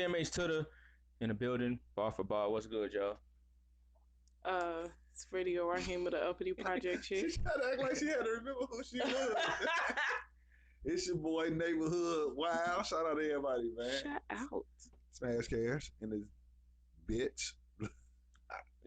CMH Tutter in the building. Bar for bar. What's good, y'all? It's Freddie O'Rahim of the Uppity Project chick. She tried to act like she had to remember who she was. It's your boy Neighborhood Wow. Shout out to everybody, man. Shout out. Smash Cash and this bitch.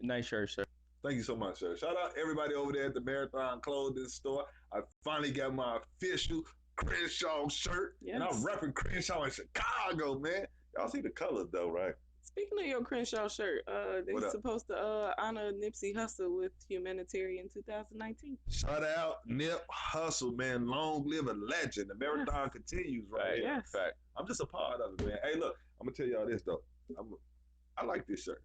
Nice shirt, sir. Thank you so much, sir. Shout out everybody over there at the Marathon Clothing Store. I finally got my official Crenshaw shirt. Yes. And I'm repping Crenshaw in Chicago, man. Y'all see the colors though, right? Speaking of your Crenshaw shirt, they're supposed to honor Nipsey Hussle with Humanitarian 2019. Shout out Nip Hustle, man. Long live a legend. The marathon continues right here. Yes. Fact. I'm just a part of it, man. Hey, look, I'm gonna tell y'all this though. I like this shirt.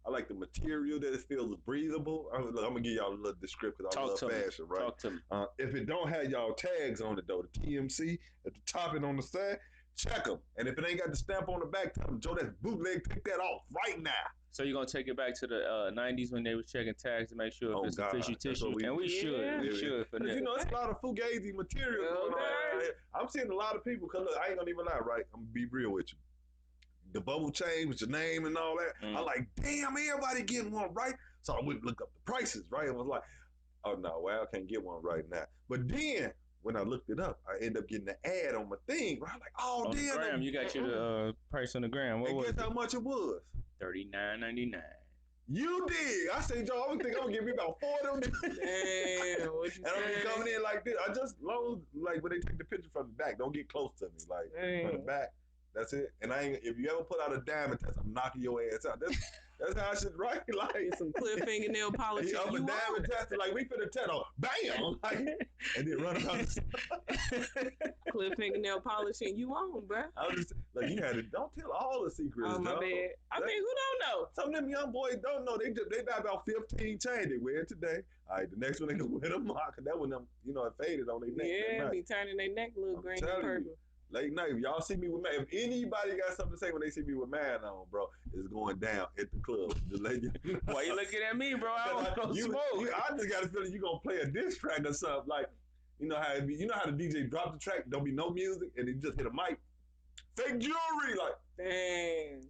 I like the material that it feels breathable. I'm gonna give y'all a little description because I love fashion, right? Talk to me. If it don't have y'all tags on it though, the TMC at the top and on the side, check them. And if it ain't got the stamp on the back, tell them, Joe, that's bootleg. Take that off right now. So you're gonna take it back to the 90s when they was checking tags to make sure if it's fishy tissue, and we should. For you know, it's a lot of fugazi material going on. Right? I'm seeing a lot of people. Cause look, I ain't gonna even lie, right? I'm gonna be real with you. The bubble chain with your name and all that. I'm like, damn, everybody getting one right. So I went and look up the prices, right? And was like, oh no, well, I can't get one right now. But then when I looked it up, I ended up getting an ad on my thing. Right? I'm like, oh on damn, the gram, you got your price on the gram. What was guess how much it was? $39.99. You did. I said, Joe, I'm gonna give me about 4 of them. Damn, what you and I'm say? coming in like this. I just like when they take the picture from the back, don't get close to me. Like from the back. That's it. And I ain't, if you ever put out a diamond test, I'm knocking your ass out. That's how I should write. Like some clear fingernail polish. I'm a diamond tester. Like we finna test on, bam, like, and then run around. Clear fingernail polishing, you on, bro? I was just like, you had to. Don't tell all the secrets. Oh my bad. I mean, who don't know? Some of them young boys don't know. They buy about 15 chains. They wear it today. All right, the next one they can wear them mark. That one them, it faded on their neck. Yeah, be turning their neck a little green and purple. Late night, if y'all see me with man, if anybody got something to say when they see me with man on, bro, it's going down at the club. Just let you know. Why you looking at me, bro? I don't smoke. I just got a feeling you gonna play a diss track or something. Like, you know how the DJ drop the track, don't be no music, and he just hit a mic. Fake jewelry, like, dang.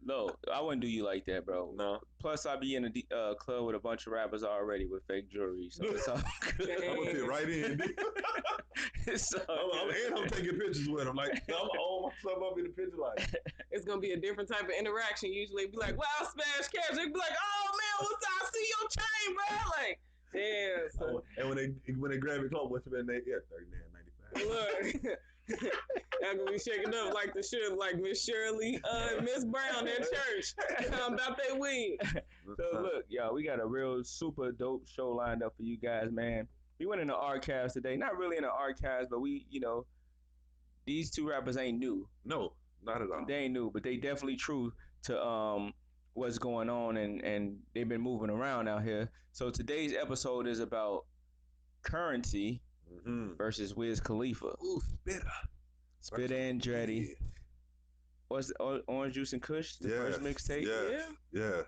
No, I wouldn't do you like that, bro. No. Plus, I be in a club with a bunch of rappers already with fake jewelry, so it's all good. I'm gonna fit right in. I'm taking pictures with him. Like, I'm gonna hold myself up in the picture. Like, it's gonna be a different type of interaction. Usually, be like, "Wow, Smash Cash." They be like, "Oh man, what's up? I see your chain, bro." Like, damn. So. And when they grab your clothes, what's your name? Yeah, $39.95. Look. Y'all gonna be shaking up like the shit, like Miss Shirley, Miss Brown at church. About they weed. So look, y'all, we got a real super dope show lined up for you guys, man. We went in the archives today. Not really in the archives, but we, these two rappers ain't new. No, not at all. They ain't new, but they definitely true to what's going on, and they've been moving around out here. So today's episode is about Currency versus Wiz Khalifa. Ooh, Spitta Andretti. Yeah. What's Orange Juice and Kush? The first mixtape. Yeah.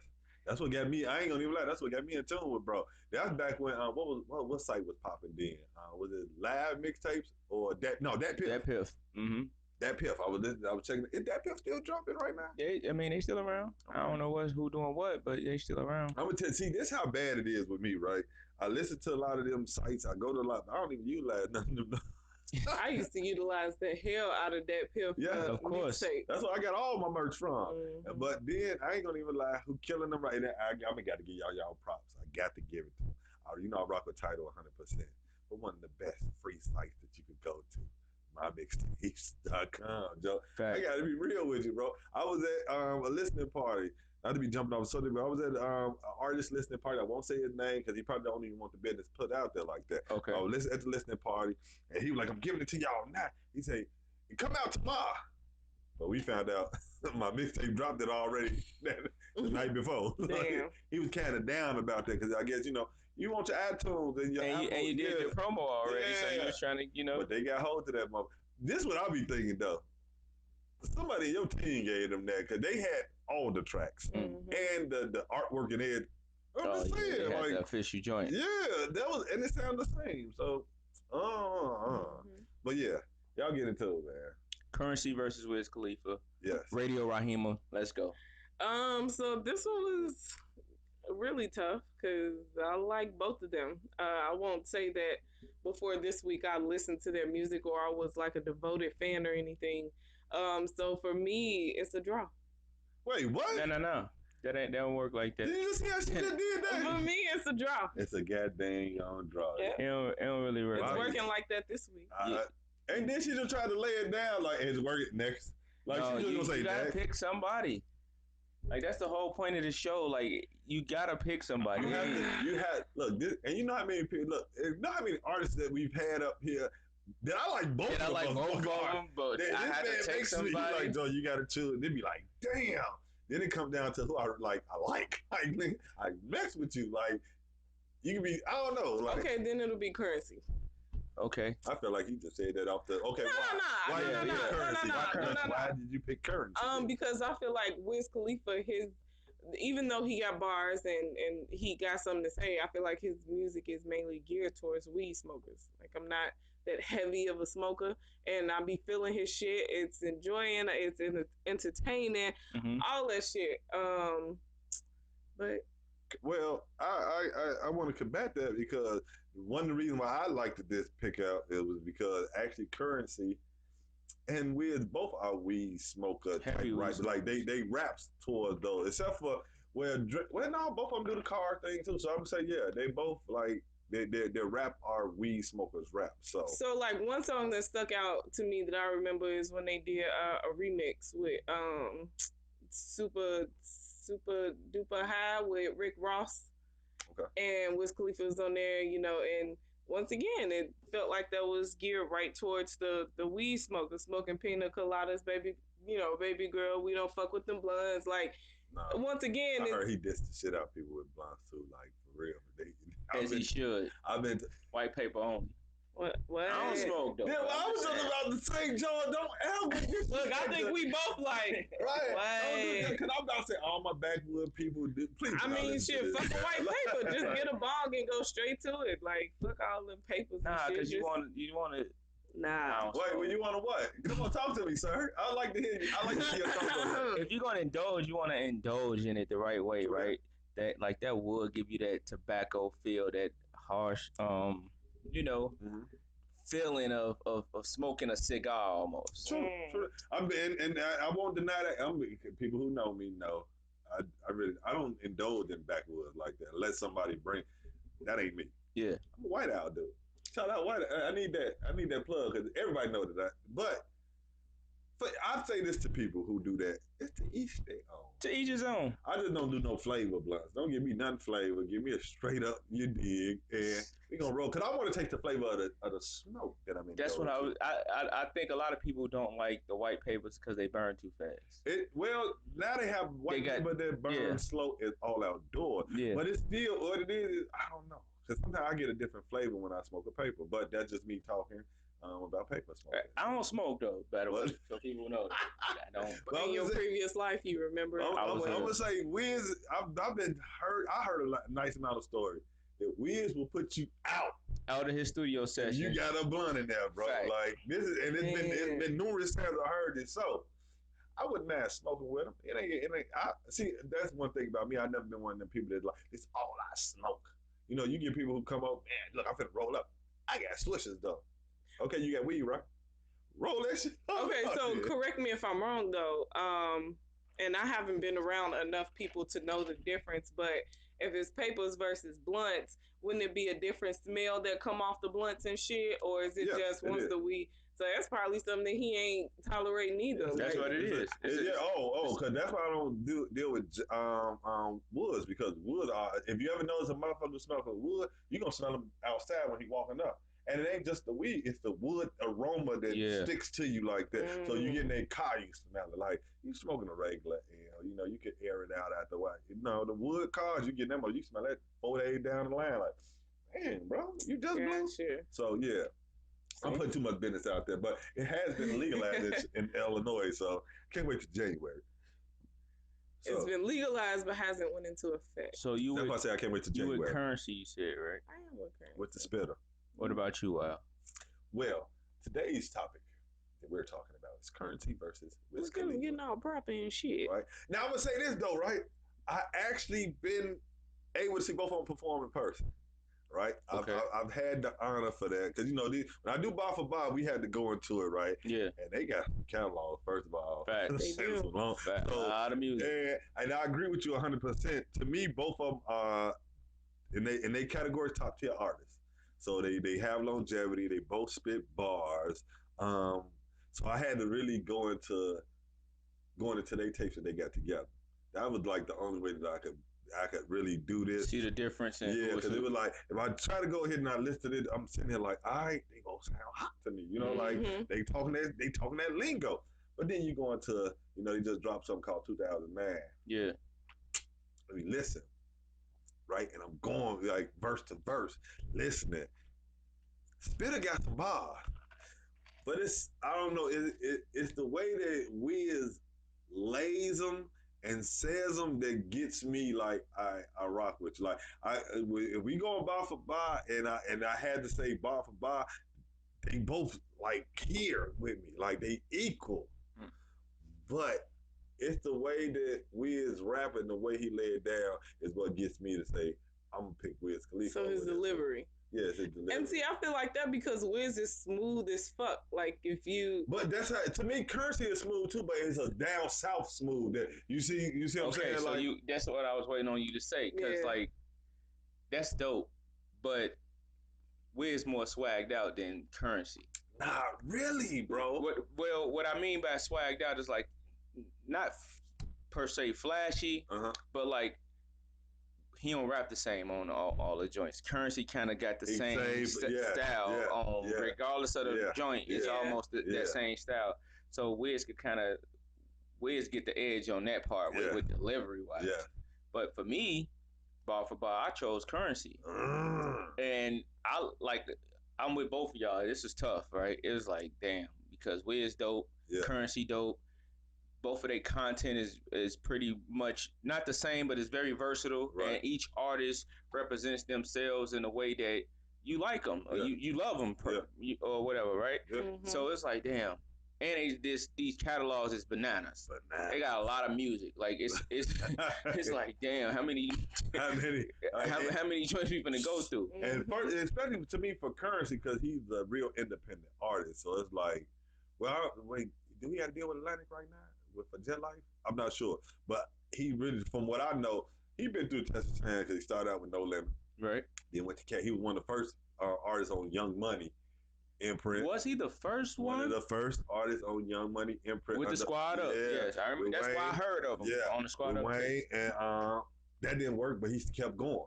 That's what got me. I ain't gonna even lie. That's what got me in tune with, bro. That's back when what site was popping then? Was it Live Mixtapes or that? No, that Piff. That Piff. Mm-hmm. That Piff. I was checking. Is that Piff still jumping right now? Yeah, I mean they still around. I don't know who doing what, but they still around. I'm gonna tell you. See, this how bad it is with me, right? I listen to a lot of them sites. I go to a lot. I don't even utilize none of them. I used to utilize the hell out of that Piff. Yeah, of course. Mixtape. That's where I got all my merch from. Mm-hmm. But then I ain't gonna even lie. Who killing them right now? I got to give y'all props. I got to give it to them. I rock with Tidal 100%. But one of the best free sites that you could go to, mymixtapes.com, Joe. Fact. I got to be real with you, bro. I was at a listening party. Not to be jumping off something, but I was at an artist listening party. I won't say his name because he probably don't even want the business put out there like that. Okay. I was at the listening party, and he was like, I'm giving it to y'all now. He said, come out tomorrow. But we found out my mixtape dropped it already the night before. Damn. He was kind of down about that because I guess, you want your iTunes and your Apple. And you did your promo already, so you was trying to, But they got hold to that mother. This is what I be thinking, though. Somebody in your team gave them that because they had all the tracks and the artwork and it. I'm just saying, like the official joint. Yeah, that was, and it sounded the same. So, but yeah, y'all get into it, man. Currency versus Wiz Khalifa. Yes. Radio Rahima. Let's go. So this one was really tough because I like both of them. I won't say that before this week I listened to their music or I was like a devoted fan or anything. So for me, it's a draw. Wait, what? No. That don't work like that. Did you see how she just did that? For me, it's a draw. It's a goddamn draw. Yeah. It don't really work. It's Right. working like that this week. And then she just tried to lay it down like it's working next. Like No, she just gonna say you gotta that. pick somebody. Like that's the whole point of the show. Like you gotta pick somebody. You had look, this, and you know how many people you know how many artists that we've had up here that I like both Yeah, I of like them. both of them, but This I had man to take makes me somebody. like, Joe, you gotta choose. They'd be like, damn. Then it come down to who I like. Like, I mess with you. Like, you can be. I don't know. Like, Okay, then it'll be Currency. Okay. I feel like he just said that off the. Okay, No, why? no, Why no, did you no, pick no, Currency? no, Why no, Currency? no, no. Why did you pick Currency? Because I feel like Wiz Khalifa, even though he got bars and he got something to say, I feel like his music is mainly geared towards weed smokers. Like I'm not that heavy of a smoker, and I be feeling his shit. It's enjoying, it's entertaining, all that shit. But Well, I want to combat that because one of the reasons why I liked this pick out it was because actually Currency and Wiz both are weed smoker type, Heavy weed right? Like smokers. they raps towards those, except for no, both of them do the car thing too. So I'm gonna say yeah, they both like their rap are weed smokers rap. So like one song that stuck out to me that I remember is when they did a remix with Super Duper High with Rick Ross. Okay. And Wiz Khalifa was on there, and once again, it felt like that was geared right towards the weed smokers, smoking pina coladas, baby girl, we don't fuck with them blunts. Like, once again, I heard he dissed the shit out people with blunts too, like for real. As he should. I've been White paper only. What? I don't smoke though. Yeah, well, I was talking about the same John. Don't ever. Look, I think we both like. Right. Because I'm about to say all my backwood people do. Please. I mean, shit, fuck a white paper. Just get a bong and go straight to it. Like, fuck all them papers. Nah, because you want to. Nah. Wait, well, you want to what? Come on, talk to me, sir. I like to hear you. I like to hear your thoughts on that. If you're gonna indulge, you want to indulge in it the right way, right? That would give you that tobacco feel, that harsh, feeling of smoking a cigar almost. True. I won't deny that. People who know me know. I don't indulge in backwoods like that unless somebody bring. That ain't me. Yeah. I'm a White Owl dude. Shout out White. I need that plug because everybody know that. But I say this to people who do that. It's to each their own. To each his own. I just don't do no flavor blunts. Don't give me none flavor. Give me a straight up, you dig, and we gonna roll. Cause I want to take the flavor of the smoke that I'm in. That's what I think a lot of people don't like the white papers because they burn too fast. Well, now they have white paper that burn slow and all outdoor. Yeah. But it's still what it is. I don't know. Cause sometimes I get a different flavor when I smoke a paper. But that's just me talking about paper smoke. I don't smoke though, by the way, so people know that. I don't. Well, in your previous life, you remember? I'm gonna say Wiz. I've been heard. I heard a nice amount of stories that Wiz will put you out of his studio session. You got a blunt in there, bro. Fact. Like this is, and it's been numerous times I heard it. So I wouldn't mind smoking with him. It ain't. I see. That's one thing about me. I've never been one of them people that like it's all I smoke. You know, you get people who come up, man. Look, I'm finna roll up. I got swishers though. Okay, you got weed, right? Roll that shit. Okay, so correct me if I'm wrong though. And I haven't been around enough people to know the difference, but if it's papers versus blunts, wouldn't it be a different smell that come off the blunts and shit, or is it just once the weed? So that's probably something that he ain't tolerating either. That's what it is. Because that's why I don't deal with woods, because woods are. If you ever notice a motherfucker smoking wood, you gonna smell him outside when he walking up. And it ain't just the weed; it's the wood aroma that sticks to you like that. So you get in that car, you smell it like you smoking a regular L. You know, you can air it out after a while. You know, the wood cars, you get them, you smell that 4 days down the line. Like, man, bro, you just blew. Sure. So yeah, I'm putting too much business out there, but it has been legalized in Illinois. So can't wait to January. So, it's been legalized, but hasn't went into effect. So you that's why I say I can't wait to January. You with Currency, you said, right? I am with Currency. With the spitter. What about you, Al? Well, today's topic that we're talking about. It's Currency versus Wiz Look at him Khalifa. getting all proper and shit. Right now, I'm gonna say this though, right? I actually been able to see both of them perform in person. Right, Okay. I've had the honor for that because when I do bar for bar, we had to go into it, right? Yeah. And they got some catalog, first of all. Facts. They do. Facts. A lot of music. And I agree with you 100%. To me, both of them are in they categories top tier artists. So they have longevity. They both spit bars. So I had to really go into their tapes that they got together. That was like the only way that I could really do this. See the difference in because it was like if I try to go ahead and I listed it, I'm sitting here like, all right, they gonna sound hot to me, like they talking that lingo. But then you go into, they just dropped something called 2009. Yeah. Let me listen, right? And I'm going like verse to verse, listening. Spitter got some bars, but I don't know, it's the way that Wiz lays them and says them that gets me like I rock with you. Like if we going bar for bar and I had to say bar for bar, they both like here with me, like they equal. But it's the way that Wiz rapping, the way he lay it down is what gets me to say I'm gonna pick Wiz Khalifa. So his delivery. Yes, his delivery. And see, I feel like that because Wiz is smooth as fuck. Like if you. But that's how, to me, Currency is smooth too, but it's a down south smooth. That you see what I'm saying? So like, that's what I was waiting on you to say, because like that's dope, but Wiz more swagged out than Currency. Nah, really, bro. What I mean by swagged out is like not per se flashy, but like he don't rap the same on all the joints. Currency kind of got the same style regardless of the joint. It's almost that same style. So Wiz get the edge on that part with delivery wise. Yeah. But for me, bar for bar, I chose Currency, and I'm with both of y'all. This is tough, right? It was like damn, because Wiz dope, Currency dope. Both of their content is pretty much not the same, but it's very versatile. Right. And each artist represents themselves in a way that you like them, or you love them, or whatever, right? So it's like, damn. And these catalogs is bananas. They got a lot of music. Like it's like, damn, how many joints we finna go through? And especially to me for Currency, because he's a real independent artist. So it's like, well, wait, do we got to deal with Atlantic right now? For Jet Life? I'm not sure. But he really, from what I know, he been through the test of time because he started out with No Limit. Right. Then went to Cat. He was one of the first artists on Young Money imprint. Was he the first one? One of the first artists on Young Money imprint. With the Squad Up. Yes, I remember. That's why I heard of him on the Squad Up. Wayne, and that didn't work, but he kept going.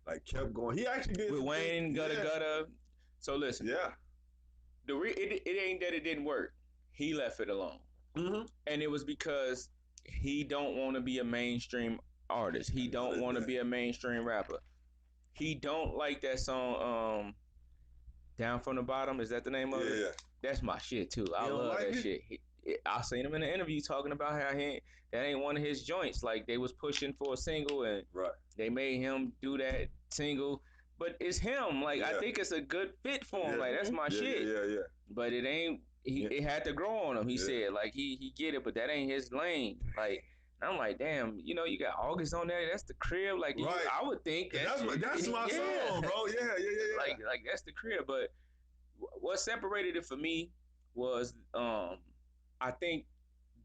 Like, kept going. He actually did. With Wayne, Gutta. So listen. Yeah. It ain't that it didn't work. He left it alone. And it was because he don't want to be a mainstream artist. He don't want to be a mainstream rapper. He don't like that song, Down From the Bottom. Is that the name of it? Yeah. That's my shit too. I love that shit. I seen him in an interview talking about how that ain't one of his joints. Like they was pushing for a single and they made him do that single. But it's him. Like I think it's a good fit for him. Like that's my shit. Yeah. But it ain't. It had to grow on him. He said, like he get it, but that ain't his lane. Like I'm like, damn, you got August on there. That's the crib. Like I would think that's my song, bro. Yeah. Like that's the crib. But what separated it for me was, I think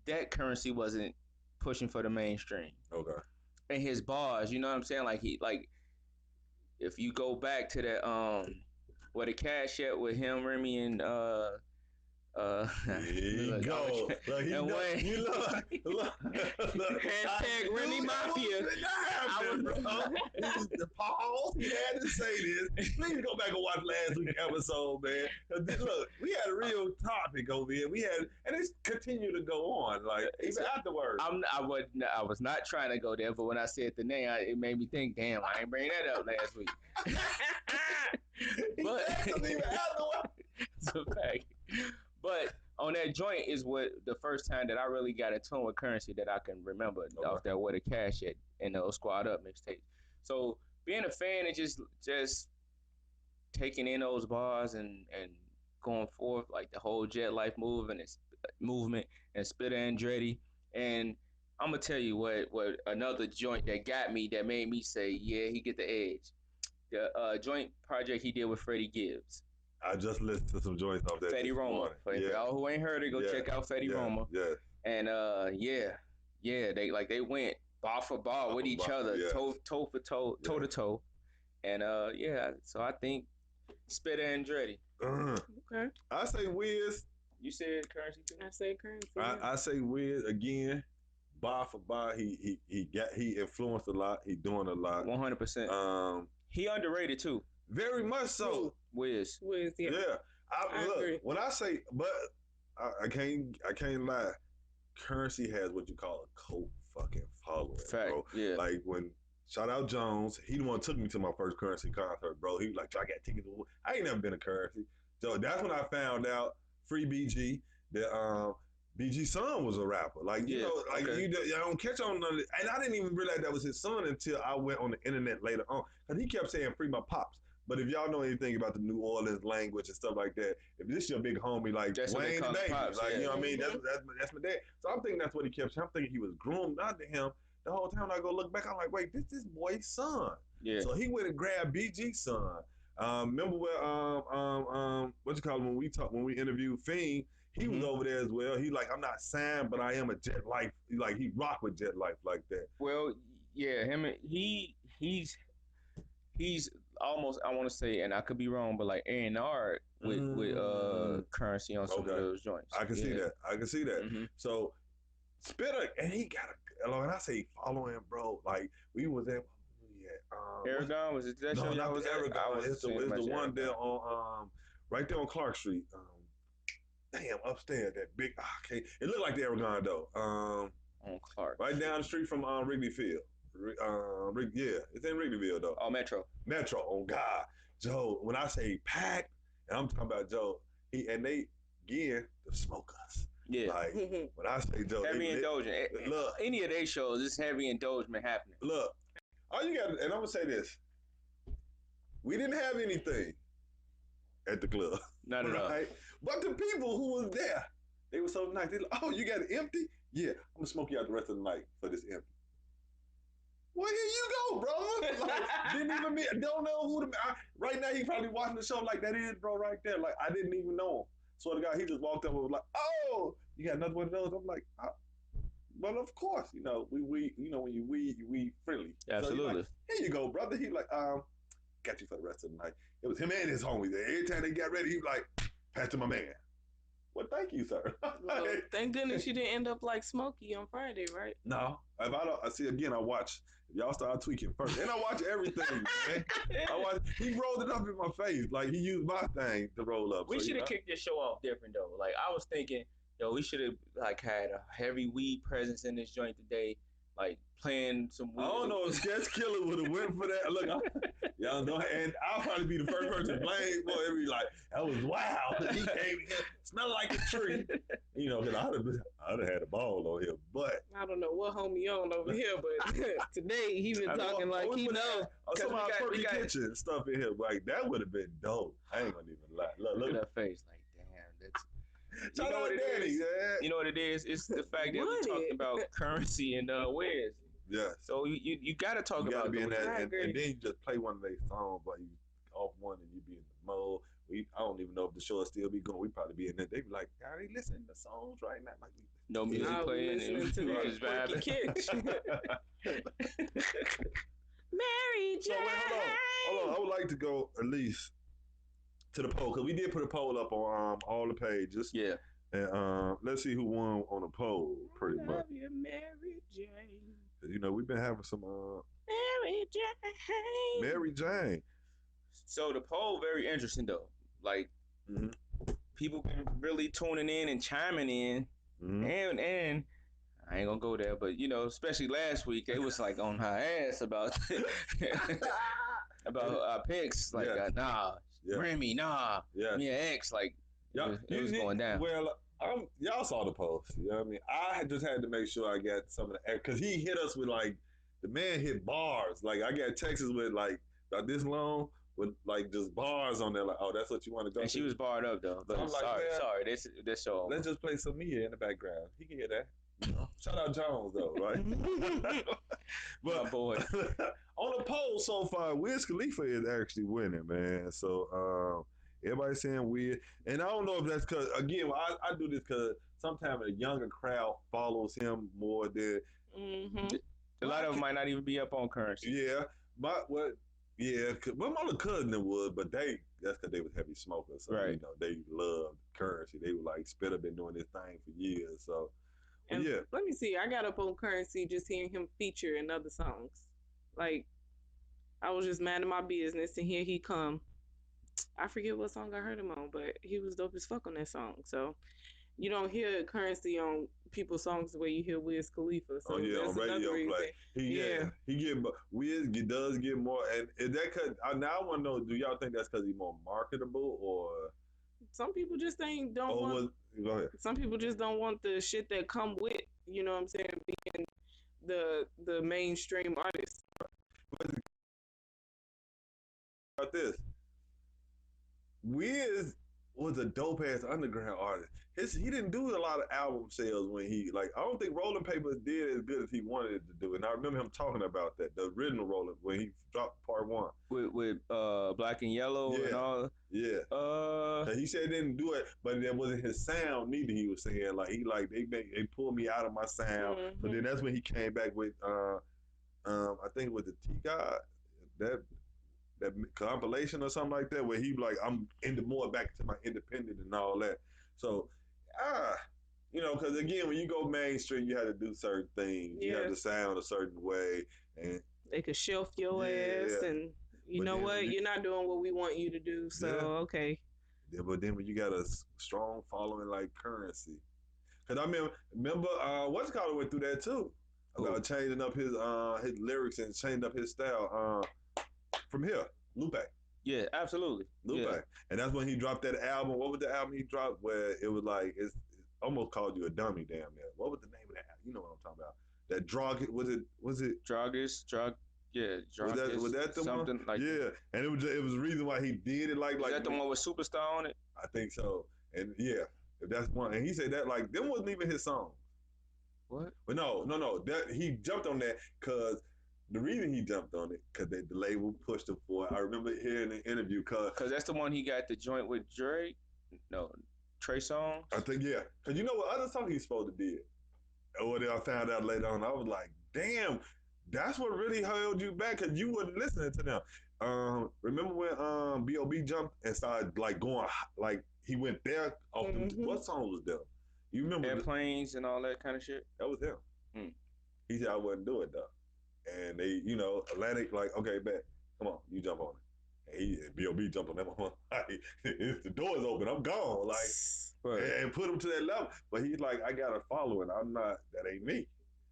that Currency wasn't pushing for the mainstream. Okay. And his bars, you know what I'm saying? Like if you go back to that where the Cash at with him, Remy, and there you go. Look, you look. Hashtag Remy Mafia. The pause. He had to say this. Please go back and watch last week's episode, man. Look, we had a real topic over here. And it's continued to go on, like even afterwards. I was not trying to go there, but when I said the name, it made me think, damn, I ain't bring that up last week. But it's a fact. But on that joint is what the first time that I really got in tune with Currency that I can remember off that Where the Cash at and those Squad Up mixtapes. So being a fan and just taking in those bars and going forth, like the whole Jet Life movement and Spitta Andretti. And I'm gonna tell you what another joint that got me, that made me say, yeah, he get the edge. The joint project he did with Freddie Gibbs. I just listened to some joints off that. Fetty Roma. For y'all who ain't heard it, go check out Fetty Roma. Yeah. And they went bar for bar with each other, toe to toe. And so I think Spitta Andretti. Okay. I say Wiz. You said Currency too? I say Currency. I say Wiz again. Bar for bar, he influenced a lot. He doing a lot. 100%. He underrated too. Very much so. Wiz, yeah. I look, agree. When I say, but I can't lie. Currency has what you call a cult fucking following, bro. Yeah. Like when shout out Jones, he the one took me to my first Currency concert, bro. He was like, I got tickets. I ain't never been to Currency, so that's when I found out Free BG that BG son was a rapper. Like you know, like I don't catch on none of it. And I didn't even realize that was his son until I went on the internet later on, because he kept saying free my pops. But if y'all know anything about the New Orleans language and stuff like that, if this your big homie like that's Wayne the Baby, pops, like you know what I mean, that's my dad. So I'm thinking that's what he kept saying. I'm thinking he was groomed out to him the whole time. When I go look back, I'm like, wait, this boy's son. Yeah. So he went and grabbed BG's son. Remember where what you call it when we interviewed Fiend, he was over there as well. He like, I'm not signed, but I am a Jet Life. Like he rock with Jet Life like that. Well, yeah, he's almost, I want to say, and I could be wrong, but like A&R with Currency on some of those joints. I can see that. Mm-hmm. So Spitta, and he got and I say follow him, bro. Like we was at Aragon, was it that show? No, not the Aragon. It's the one there on right there on Clark Street. Damn, upstairs, that big. Okay, it looked like the Aragon though. On Clark, right down the street from Wrigley Field. It's in Wrigleyville though. Oh, Metro. Oh God, Joe. When I say packed, and I'm talking about Joe, they again the smokers. Yeah. Like when I say Joe, heavy indulgent. Look, any of their shows, it's heavy indulgent happening. Look, all you got, and I'm gonna say this: we didn't have anything at the club, not at all. But the people who was there, they were so nice. They like, oh, you got it empty? Yeah, I'm gonna smoke you out the rest of the night for this empty. Well, here you go, bro. Like, don't know who right now he probably watching the show like that is, bro, right there. Like, I didn't even know him. Swear to God, he just walked up and was like, oh, you got another one of those? I'm like, well, of course, you know, we when you weed freely. Absolutely. So like, here you go, brother. He like, got you for the rest of the night. It was him and his homies. Every time they got ready, he was like, pass to my man. Well, thank you, sir. Well, thank goodness you didn't end up like Smokey on Friday, right? No. If I see again, I watch. Y'all start tweaking first. And I watch everything, man. He rolled it up in my face. Like, he used my thing to roll up. We should have kicked this show off different, though. Like, I was thinking, we should have, like, had a heavy weed presence in this joint today. Like, playing some weed. I don't know if Sketch Killer would have went for that. Look, y'all know, and I'll probably be the first person to blame. Boy, it'd be like, that was wild. He came here, smelled like a tree. You know, because I'd have had a ball on here. But I don't know what homie on over here, but today he been talking like he knows. Some of our Perky Kitchen stuff in here. Like, that would have been dope. I ain't gonna even lie. Look at that face. Like, damn, that's. You know what it is? You know what it is? It's the fact that we're talking about Currency and Wiz. Yeah. So you got to talk about be in that, and then you just play one of their songs, but you off one and you be in the mode. I don't even know if the show will still be going. We probably be in there. They be like, "God, they listening to songs right now." Like, no music playing, and just vibing. Mary J. So wait, hold on. I would like to go at least to the poll, because we did put a poll up on all the pages. Yeah. And let's see who won on the poll, pretty much. Love you, Mary Jane. You know, we've been having some Mary Jane. Mary Jane. So the poll very interesting though. Like people been really tuning in and chiming in, and I ain't gonna go there, but especially last week, they was like on her ass about about our picks. Like, nah, Remy, nah, me and X, like, it was going down. Well, y'all saw the post. You know what I mean? I just had to make sure I got some of the, because he hit us with, like, the man hit bars. Like, I got texts with, like, about this long with like just bars on there. Like, oh, that's what you want to go. And to? she was barred up though. But I'm like, sorry, this show. Let's just play some Mia in the background. He can hear that. You know? Shout out Jones though, right? My boy. On the poll so far, Wiz Khalifa is actually winning, man. So everybody's saying Wiz, and I don't know if that's because again, I do this because sometimes a younger crowd follows him more than. Mm-hmm. A lot of them might not even be up on Currency. Yeah, my other cousin would, but that's because they was heavy smokers. So, right. You know, they loved Currency. They were like, Spitter been doing this thing for years. So, and yeah. Let me see. I got up on Currency just hearing him feature in other songs. Like, I was just mad at my business, and here he come. I forget what song I heard him on, but he was dope as fuck on that song. So, you don't hear Currency on people's songs the way you hear Wiz Khalifa. So on radio play. Wiz does get more, and is that because now I want to know? Do y'all think that's because he's more marketable, or some people just go ahead. Some people just don't want the shit that come with, you know what I'm saying, being the mainstream artist. About this, Wiz was a dope ass underground artist. He didn't do a lot of album sales when I don't think Rolling Papers did as good as he wanted it to do. And I remember him talking about that, the original Rolling, when he dropped part 1. With Black and Yellow and all. Yeah. He said he didn't do it, but that wasn't his sound neither. He was saying they pulled me out of my sound. Mm-hmm. But then that's when he came back with I think it was the T-God, that compilation or something like that, where he like, I'm into more back to my independent and all that. So, because again, when you go mainstream, you have to do certain things. You have to sound a certain way, and they could shelf your ass, and know what, you're not doing what we want you to do. So okay. Yeah, but then when you got a strong following like Currency, because I remember what's called went through that too, about changing up his lyrics and changing up his style. From here, Lupe. Yeah, absolutely. Lupe. Yeah. And that's when he dropped that album. What was the album he dropped where it was like, it's almost called you a dummy damn near. What was the name of that album? You know what I'm talking about. That was it? Drugist. Was that the something one? Like yeah. And it was the reason why he did it like. Is that the one with Superstar on it? I think so. And yeah, if that's one. And he said that like, them wasn't even his song. What? But no. That he jumped on that because the reason he jumped on it, because the label pushed him for it. I remember hearing an interview, because that's the one he got the joint with Drake? No, Trey Songz? I think, yeah. Because you know what other song he's supposed to did? Or then I found out later on, I was like, damn, that's what really held you back, because you wasn't listening to them. Remember when B.O.B. jumped and started like going, like he went there off what song was there? You remember? Airplanes and all that kind of shit? That was him. He said, I wouldn't do it though. And they, Atlantic, like, okay, bet, come on, you jump on it. And B.O.B. jumped on that one. Like, if the door's open, I'm gone. Like, and put him to that level. But he's like, I got a following. That ain't me.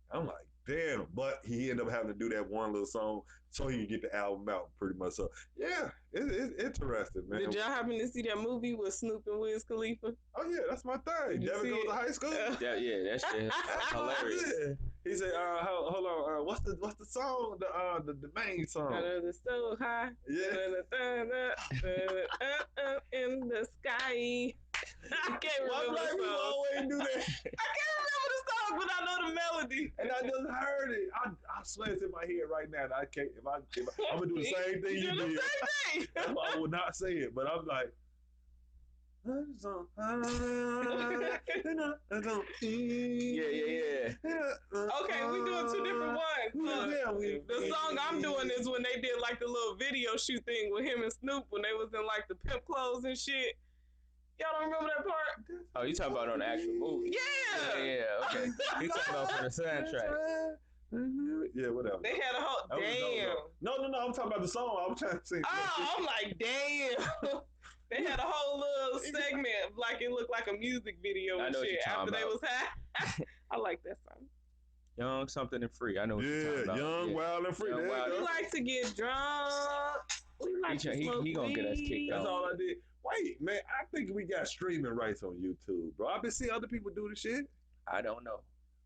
I'm like, damn. But he ended up having to do that one little song so he could get the album out pretty much. So, yeah, it's interesting, man. Did y'all happen to see that movie with Snoop and Wiz Khalifa? Oh, yeah, that's my thing. Devin goes to high school? Yeah, that shit hilarious. Yeah. He said, hold on, what's the song? The main song. The so high. Yeah. In the sky. I can't remember the song. Always do that. I can't remember the song, but I know the melody. And I just heard it. I swear it's in my head right now. I can't. If I'm gonna do the same thing you did. That's why I would not say it. But I'm like. Yeah. Okay, we doing two different ones. The song I'm doing is when they did like the little video shoot thing with him and Snoop when they was in like the pimp clothes and shit. Y'all don't remember that part? Oh, you talking about on the actual movie? Yeah. Okay. You talking about from the soundtrack? Yeah, whatever. They had a whole damn. No. I'm talking about the song. I'm trying to sing. Oh, I'm like damn. They had a whole little segment, like it looked like a music video and shit after they was high. I like that song. Young, something and free. I know what you're talking about. Young, wild, and free. We like to get drunk. We like to smoke he gonna get us kicked out. That's all I did. Wait, man, I think we got streaming rights on YouTube, bro. I've been seeing other people do the shit. I don't know.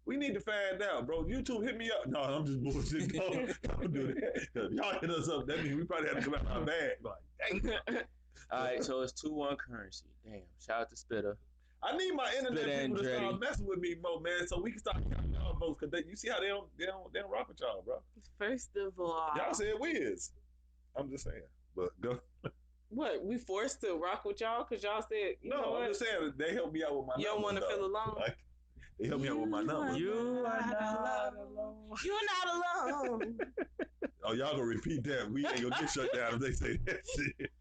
We need to find out, bro. YouTube, hit me up. No, I'm just bullshit. Don't do that. Y'all hit us up. That means we probably have to come out our bag. Like, dang. All right, so it's 2-1 Currency. Damn. Shout out to Spitter. I need my internet Spitter people to Andretti. start messing with me more, man, so we can start counting y'all votes. Cause you see how they don't rock with y'all, bro. First of all, Y'all said Wiz. I'm just saying, but go. what, we forced to rock with y'all because y'all said you know No, what? I'm just saying they help me out with my. You don't want to feel alone. Like, they help me out with my numbers. You are not alone. You're not alone. Oh, y'all gonna repeat that? We ain't gonna get shut down if they say that shit.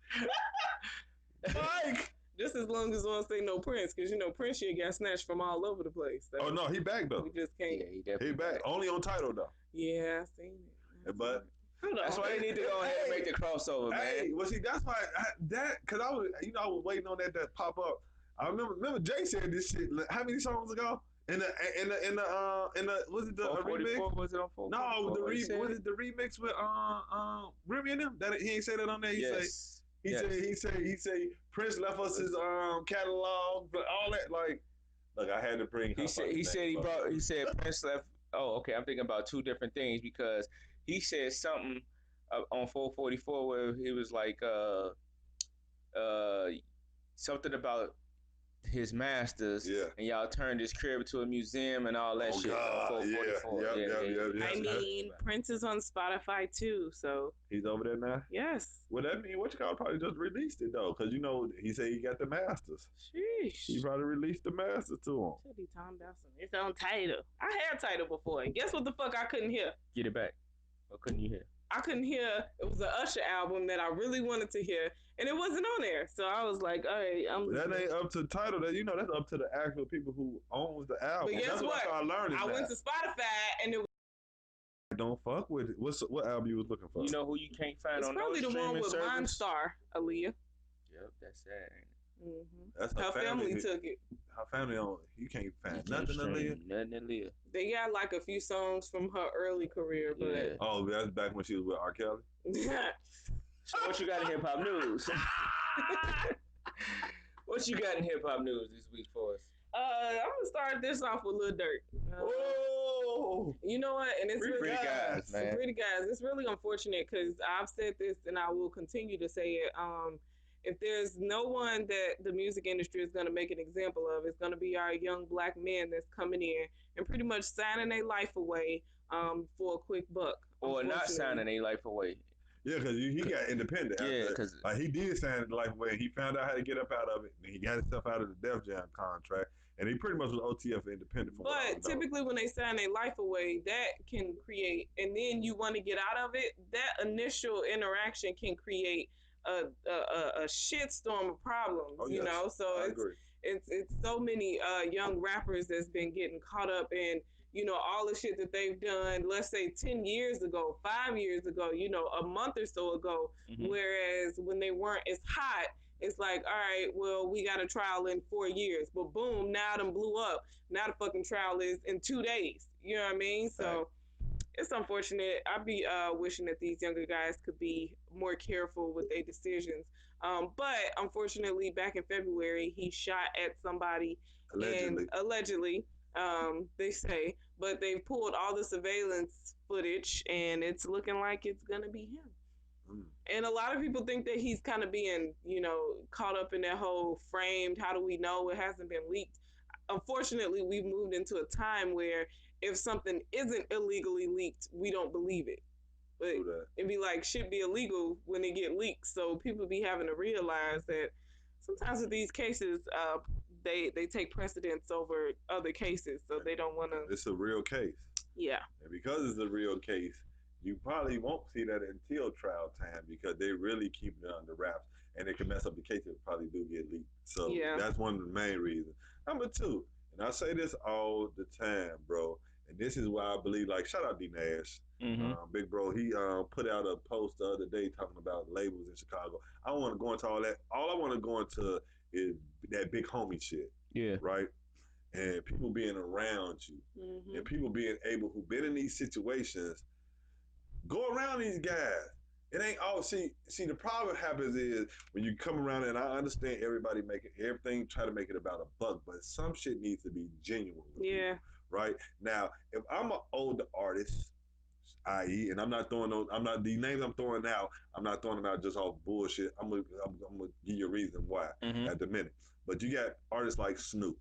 Mike. Just as long as one say no Prince, because you know Prince shit got snatched from all over the place. So Oh no, he back though. we just can't. Yeah, he definitely He back only on title though. Yeah, I seen it. But Hold on. That's why they need to go ahead and make the crossover, hey, man. well see that's why because I was waiting on that to pop up. I remember Jay said this shit how many songs ago? In the was it the remix? 444, was it on 444? No, was What it the remix with Remy and them? That he ain't say that on there. He said Prince left us his catalog, but all that like. Look, I had to bring. He said Prince left. Oh, okay. I'm thinking about two different things because he said something on 444 where he was like something about his masters, and y'all turned his crib into a museum and all that shit. God, On 444. Yeah. I mean, Prince is on Spotify too, so he's over there now. yes. Well, that mean what you call probably just released it though, because you know he said he got the masters. Sheesh. He probably released the masters to him. Should be talking about some. It's on title. I had title before, and guess what the fuck I couldn't hear? Get it back. What couldn't you hear? I couldn't hear. It was an Usher album that I really wanted to hear, and it wasn't on there. So I was like, all right, That ain't up to the title. That that's up to the actual people who owns the album. But guess that's what? I started learning. I went to Spotify, and it was Don't fuck with it. What album you was looking for? You know who you can't find it's on probably no the one streaming with service? Mondstar, Aaliyah. Yep, that's sad. That's Her family took it. Her family on. You can't find Ain't nothing stream Aaliyah. Nothing Aaliyah. They got like a few songs from her early career, but Yeah. Oh, that's back when she was with R. Kelly. So what you got in hip hop news? What you got in hip hop news this week for us? I'm gonna start this off with Lil Durk. Oh, You know what? And it's Pretty guys, man. Pretty guys. It's really unfortunate because I've said this and I will continue to say it. If there's no one that the music industry is going to make an example of, it's going to be our young black men that's coming in and pretty much signing their life away for a quick buck. Or not signing their life away. yeah, because he got independent. Yeah, because like he did sign it life away. He found out how to get up out of it. And he got himself out of the Def Jam contract, and he pretty much was OTF independent. From But typically, when they sign their life away, that can create, and then you want to get out of it. That initial interaction can create a shitstorm of problems. Oh, you yes. know, so I agree. it's so many young rappers that's been getting caught up in, you know, all the shit that they've done, let's say 10 years ago, 5 years ago, you know, a month or so ago, whereas when they weren't as hot, it's like, all right, well, we got a trial in 4 years, but boom, now them blew up. Now the fucking trial is in 2 days. You know what I mean? So it's unfortunate. I'd be wishing that these younger guys could be more careful with their decisions. But unfortunately, back in February, he shot at somebody. Allegedly, they say. But they pulled all the surveillance footage, and it's looking like it's going to be him. And a lot of people think that he's kind of being, you know, caught up in that whole framed, how do we know it hasn't been leaked? Unfortunately, we've moved into a time where if something isn't illegally leaked, we don't believe it. But it'd be like shit be illegal when it get leaked. So people be having to realize that sometimes with these cases, they take precedence over other cases. So they don't want to. It's a real case. Yeah. And because it's a real case, you probably won't see that until trial time because they really keep it under wraps. And it can mess up the case if it probably do get leaked. So that's one of the main reasons. Number two, and I say this all the time, bro, and this is why I believe, like, shout out D Nash, big bro. He put out a post the other day talking about labels in Chicago. I don't want to go into all that. All I want to go into is that big homie shit. Yeah. Right? And people being around you and people being able who've been in these situations, go around these guys. It ain't all, see, the problem happens is when you come around, and I understand everybody making everything, try to make it about a buck, but some shit needs to be genuine. People, right? Now, if I'm an older artist, i.e., and I'm not the names I'm throwing out, I'm not throwing them out just off bullshit. I'm gonna give you a reason why at the minute. But you got artists like Snoop,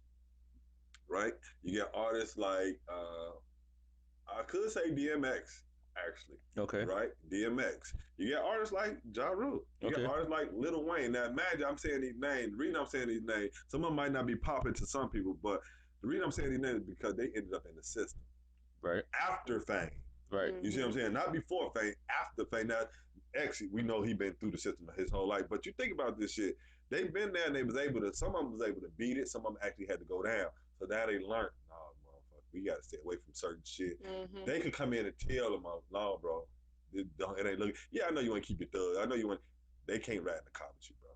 right? You got artists like I could say DMX, actually. Okay. Right? DMX. You got artists like Ja Rule. You got artists like Lil Wayne. Now imagine I'm saying these names. The reason I'm saying these names, some of them might not be popping to some people, but the reason I'm saying these names is because they ended up in the system. Right. After fame. Right. You see what I'm saying? Not before fame, after fame. Now, actually, we know he been through the system his whole life. But you think about this shit. They've been there and they was able to, some of them was able to beat it. Some of them actually had to go down. So now they learned, nah, motherfucker, we got to stay away from certain shit. They could come in and tell them, no, bro, it ain't looking. Yeah, I know you want to keep your thug. I know you want, they can't ride in the car with you, bro.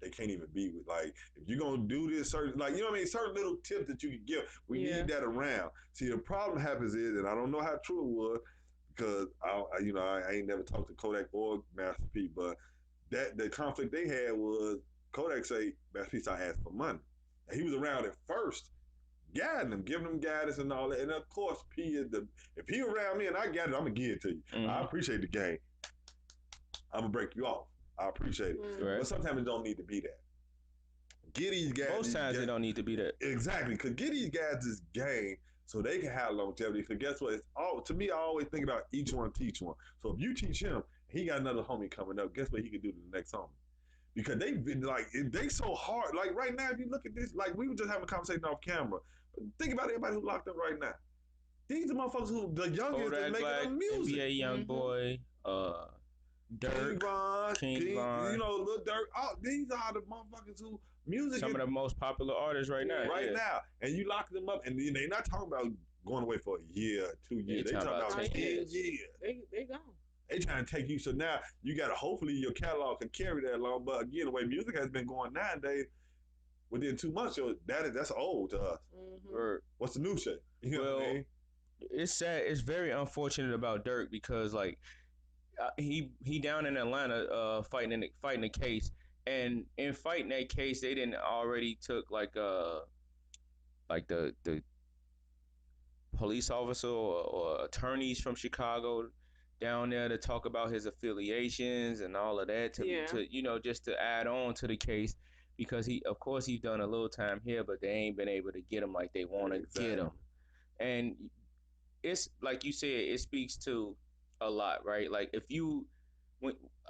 They can't even be with, like, if you're going to do this certain, like, you know what I mean? Certain little tips that you can give. We need that around. See, the problem happens is, and I don't know how true it was, because I ain't never talked to Kodak or Master P, but that the conflict they had was Kodak say Master P started asking for money. And he was around at first, guiding them, giving them guidance and all that. And of course, P is if he around me and I got it, I'm gonna give it to you. I appreciate the game. I'm gonna break you off. I appreciate it. Right. But sometimes it don't need to be that. Get these guys. Most times it don't need to be that. Exactly, because get these guys this game so they can have longevity. Because guess what? It's all, to me, I always think about each one teach one. So if you teach him, he got another homie coming up. Guess what he can do to the next homie? Because they've been like, they so hard. Like right now, if you look at this, like we were just having a conversation off camera. But think about everybody who's locked up right now. These are motherfuckers who the youngest that making the music. NBA Young Boy, Dirk, King Von, you know, Lil Durk. Oh, these are the motherfuckers who music. Some of the most popular artists right now. Right now, and you lock them up, and they're not talking about going away for a year, 2 years. They talking about 10 years. They gone. They trying to take you. So now you got to, hopefully your catalog can carry that long. But again, the way music has been going nowadays, within 2 months, that's old to us. What's the new shit? You know what I mean? It's sad. It's very unfortunate about Dirk because like he down in Atlanta fighting the case, and in fighting that case they didn't already took like the police officer or attorneys from Chicago down there to talk about his affiliations and all of that to just to add on to the case, because he's done a little time here, but they ain't been able to get him like they want to get him. And it's like you said, it speaks to a lot, right? Like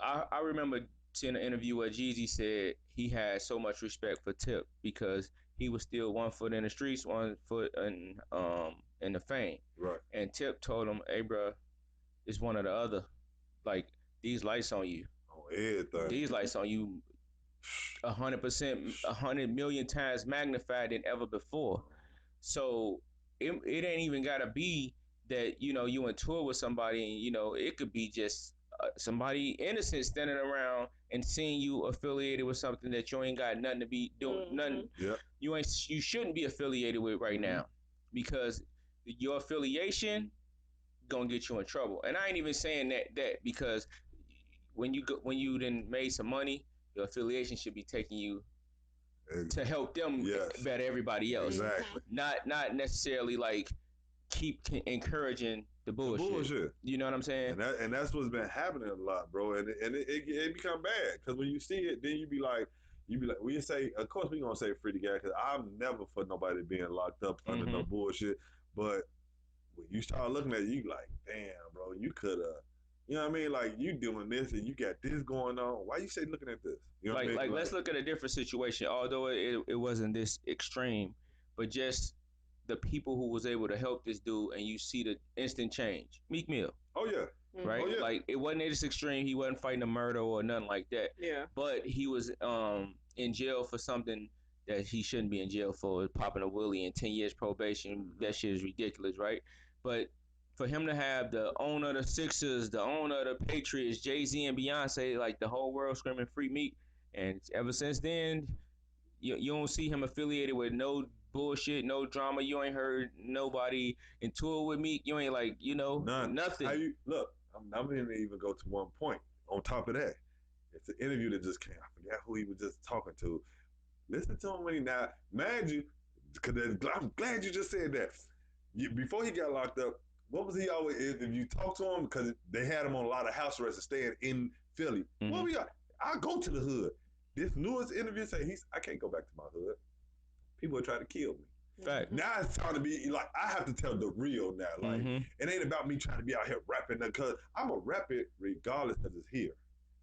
I remember seeing an interview where Jeezy said he had so much respect for Tip because he was still 1 foot in the streets, 1 foot in the fame. Right. And Tip told him, "Hey, bro, it's one or the other. Like these lights on you. Oh, everything. These lights on you, 100%, 100 million times magnified than ever before. So it ain't even gotta be that you in tour with somebody, and it could be just somebody innocent standing around and seeing you affiliated with something that you ain't got nothing to be doing, nothing. Yeah. You shouldn't be affiliated with right now, because your affiliation gonna get you in trouble. And I ain't even saying that because when you then made some money, your affiliation should be taking you to help them better everybody else. Exactly. Not necessarily like keep encouraging the bullshit. You know what I'm saying? And that's what's been happening a lot, bro. And it become bad because when you see it, then you be like, we say, of course we gonna say free the guy, because I'm never for nobody being locked up under no bullshit. But when you start looking at it, you like, damn, bro, you could have. You know what I mean? Like, you doing this and you got this going on. Why you say looking at this? You know what I mean? Like, let's look at a different situation. Although it wasn't this extreme, but just the people who was able to help this dude, and you see the instant change. Meek Mill. Oh, yeah. Right? Oh, yeah. Like, it wasn't this extreme. He wasn't fighting a murder or nothing like that. Yeah. But he was in jail for something that he shouldn't be in jail for, popping a willie and 10 years probation. That shit is ridiculous, right? But for him to have the owner of the Sixers, the owner of the Patriots, Jay-Z and Beyonce, like the whole world screaming free Meek, and ever since then, you don't see him affiliated with no bullshit, no drama. You ain't heard nobody in tour with Meek. You ain't like, nothing. Look, I'm going to even go to one point. On top of that, it's an interview that just came. I forgot who he was just talking to. Listen to him when he now, mind you, because I'm glad you just said that. before he got locked up, what was he always? If you talk to him, because they had him on a lot of house arrest and staying in Philly. Mhm. What we got? I go to the hood. This newest interview say I can't go back to my hood. People are trying to kill me. Fact. Now it's time to be like I have to tell the real now. Like it ain't about me trying to be out here rapping because I'm a rap it regardless because it's here.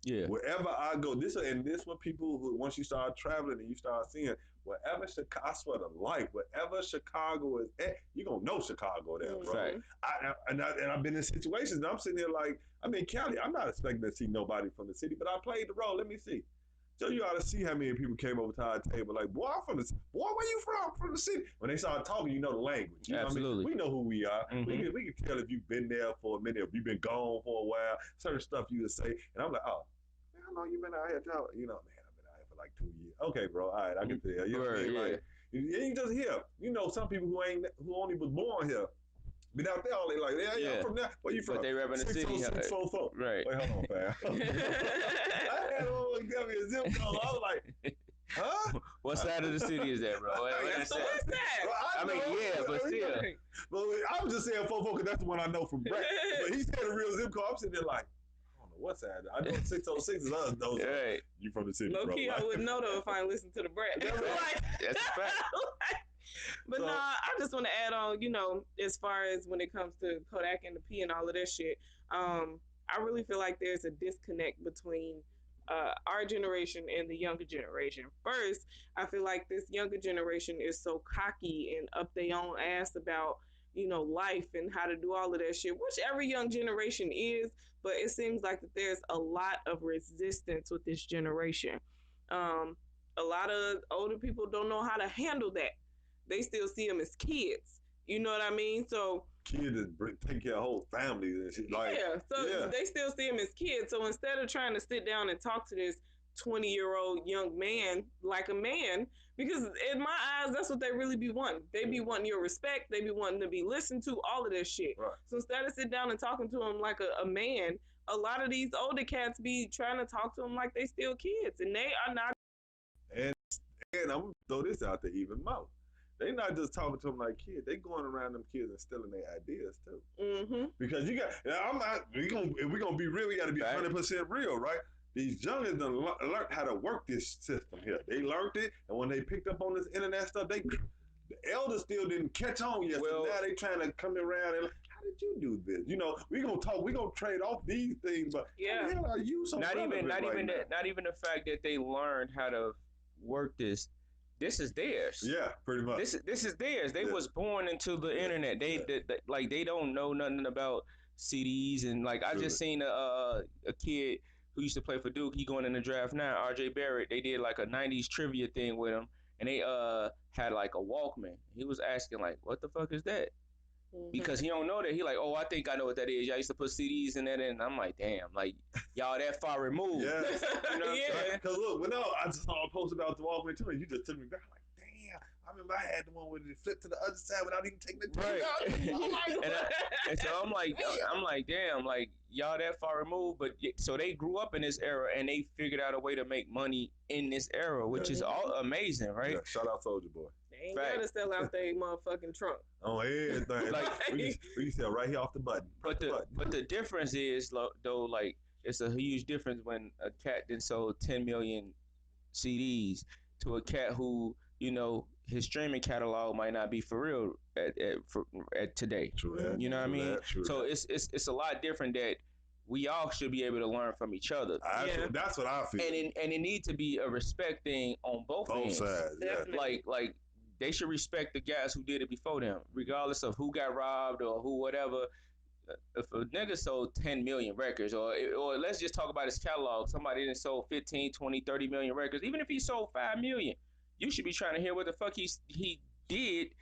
Yeah. Wherever I go, this what people who once you start traveling and you start seeing wherever Chicago, I swear to life, wherever Chicago is at, you gonna know Chicago there, bro. Right. And I've been in situations and I'm sitting there like I'm in Cali. I'm not expecting to see nobody from the city, but I played the role. Let me see. So you ought to see how many people came over to our table like, boy, I'm from the boy, where you from? From the city. When they start talking, you know the language. You Absolutely. Know what I mean? We know who we are. We can tell if you've been there for a minute, if you've been gone for a while, certain stuff you would say. And I'm like, oh, man, how long you been out here? You know, man, I've been out here for like 2 years. Okay, bro, all right, I can tell. You know what I mean? Like, you just hear. You know, some people who only was born here. Been out there all day, like, yeah, I'm from there. Where you from? But they rep in the city. 64644. Right. Wait, hold on, fam. I had one give me a zip code. I was like, huh? What side of the city is that, bro? So what's that? I mean, yeah, but still. But I was just saying 44 because that's the one I know from Brett. But he said a real zip code. I'm sitting there like, I don't know what side. I know 606 is us, though. So Right. You from the city, Low bro. key, I wouldn't know though if I listened to the Brett. That's a fact. But So- nah, I just want to add on, you know, as far as when it comes to Kodak and the P and all of that shit, I really feel like there's a disconnect between our generation and the younger generation. First, I feel like this younger generation is so cocky and up their own ass about, you know, life and how to do all of that shit, which every young generation is, but it seems like that there's a lot of resistance with this generation. A lot of older people don't know how to handle that. They still see them as kids. You know what I mean? So Kids that take care of whole families and shit. Like, they still see him as kids. So instead of trying to sit down and talk to this 20-year-old young man like a man, because in my eyes, that's what they really be wanting. They be wanting your respect. They be wanting to be listened to, all of that shit. Right. So instead of sit down and talking to him like a man, a lot of these older cats be trying to talk to him like they still kids, and they are not. And I'm gonna throw this out there even more. They not just talking to them like kids. They going around them kids and stealing their ideas too. Mm-hmm. Because you got, if we're gonna be real, we got to be 100% real, right? These youngins done learned how to work this system here. They learned it, and when they picked up on this internet stuff, the elders still didn't catch on yet. So now they trying to come around and how did you do this? You know, we gonna talk, we gonna trade off these things, but how the hell are you so not even the fact that they learned how to work this. This is theirs. Yeah, pretty much. This is theirs. They was born into the internet. They don't know nothing about CDs and like I just seen a kid who used to play for Duke. He going in the draft now. RJ Barrett. They did like a '90s trivia thing with him, and they had like a Walkman. He was asking like, "What the fuck is that?" Because he don't know that. He like, oh, I think I know what that is. Y'all used to put CDs in that, and I'm like, damn, like y'all that far removed. Yeah, you know what I'm saying? Because look, I just saw a post about the Walkman too, and you just took me back. I'm like, damn, I remember I had the one where it flipped to the other side without even taking the right. out. And so I'm like, damn, like y'all that far removed. But so they grew up in this era, and they figured out a way to make money in this era, which is all amazing, right? Yeah, shout out Soulja Boy. They ain't gotta sell out their motherfucking trunk. Oh, everything. Like we sell right here off the button. But the difference is though, like it's a huge difference when a cat then sold 10 million CDs to a cat who, you know, his streaming catalog might not be for real at today. True that. You know what I mean? True so it's a lot different that we all should be able to learn from each other. That's what I feel. And it needs to be a respect thing on both ends. Sides. Yeah. Like they should respect the guys who did it before them, regardless of who got robbed or who whatever. If a nigga sold 10 million records, or let's just talk about his catalog, somebody that sold 15, 20, 30 million records, even if he sold 5 million, you should be trying to hear what the fuck he did,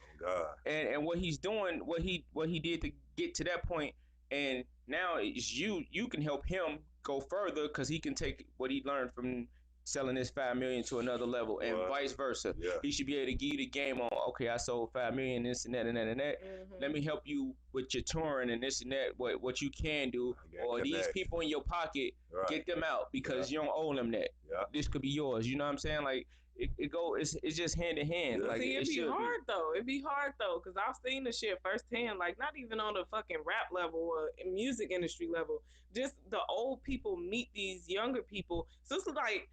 and what he's doing, what he did to get to that point. And now it's you can help him go further because he can take what he learned from selling this 5 million to another level, and vice versa. Yeah. He should be able to give you the game on, okay, I sold 5 million, this and that and that and that. Mm-hmm. Let me help you with your touring and this and that, what you can do, or these people in your pocket, get them out because you don't owe them that. Yeah. This could be yours. You know what I'm saying? Like, it's just hand in hand. Yeah. Like See, it it'd be should hard though. It'd be hard though, because I've seen the shit firsthand. Like, not even on the fucking rap level or music industry level. Just the old people meet these younger people. So it's like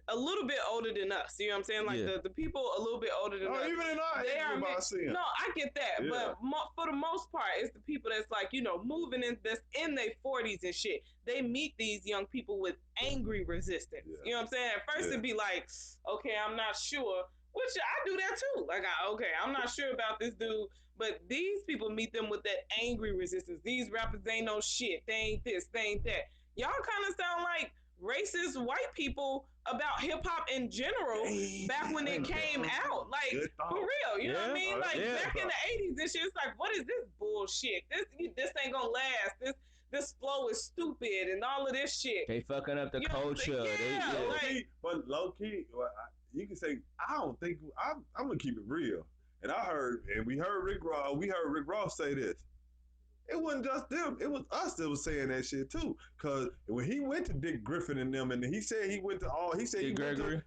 a little bit older than us. You know what I'm saying? Like the people a little bit older than us. Even in our They age are group, I see 'em. No, I get that, Yeah. but for the most part, it's the people that's like, you know, moving in, that's in their 40s and shit. They meet these young people with angry resistance. Yeah. You know what I'm saying? At first, it'd be like, okay, I'm not sure. Which I do that too. Like, I'm not sure about this dude. But these people meet them with that angry resistance. These rappers, they ain't no shit. They ain't this. They ain't that. Y'all kind of sound like racist white people about hip hop in general back when it came out. Like, for real, you know what I mean? Like, back in the 80s, this shit, it's like, what is this bullshit? This ain't gonna last. This flow is stupid and all of this shit. They fucking up the culture. But low key, you can say, I don't think, I'm gonna keep it real. And we heard Rick Ross say this. It wasn't just them. It was us that was saying that shit too. Cause when he went to Dick Griffin and them, and he said he went to all. He said Dick he went Gregory.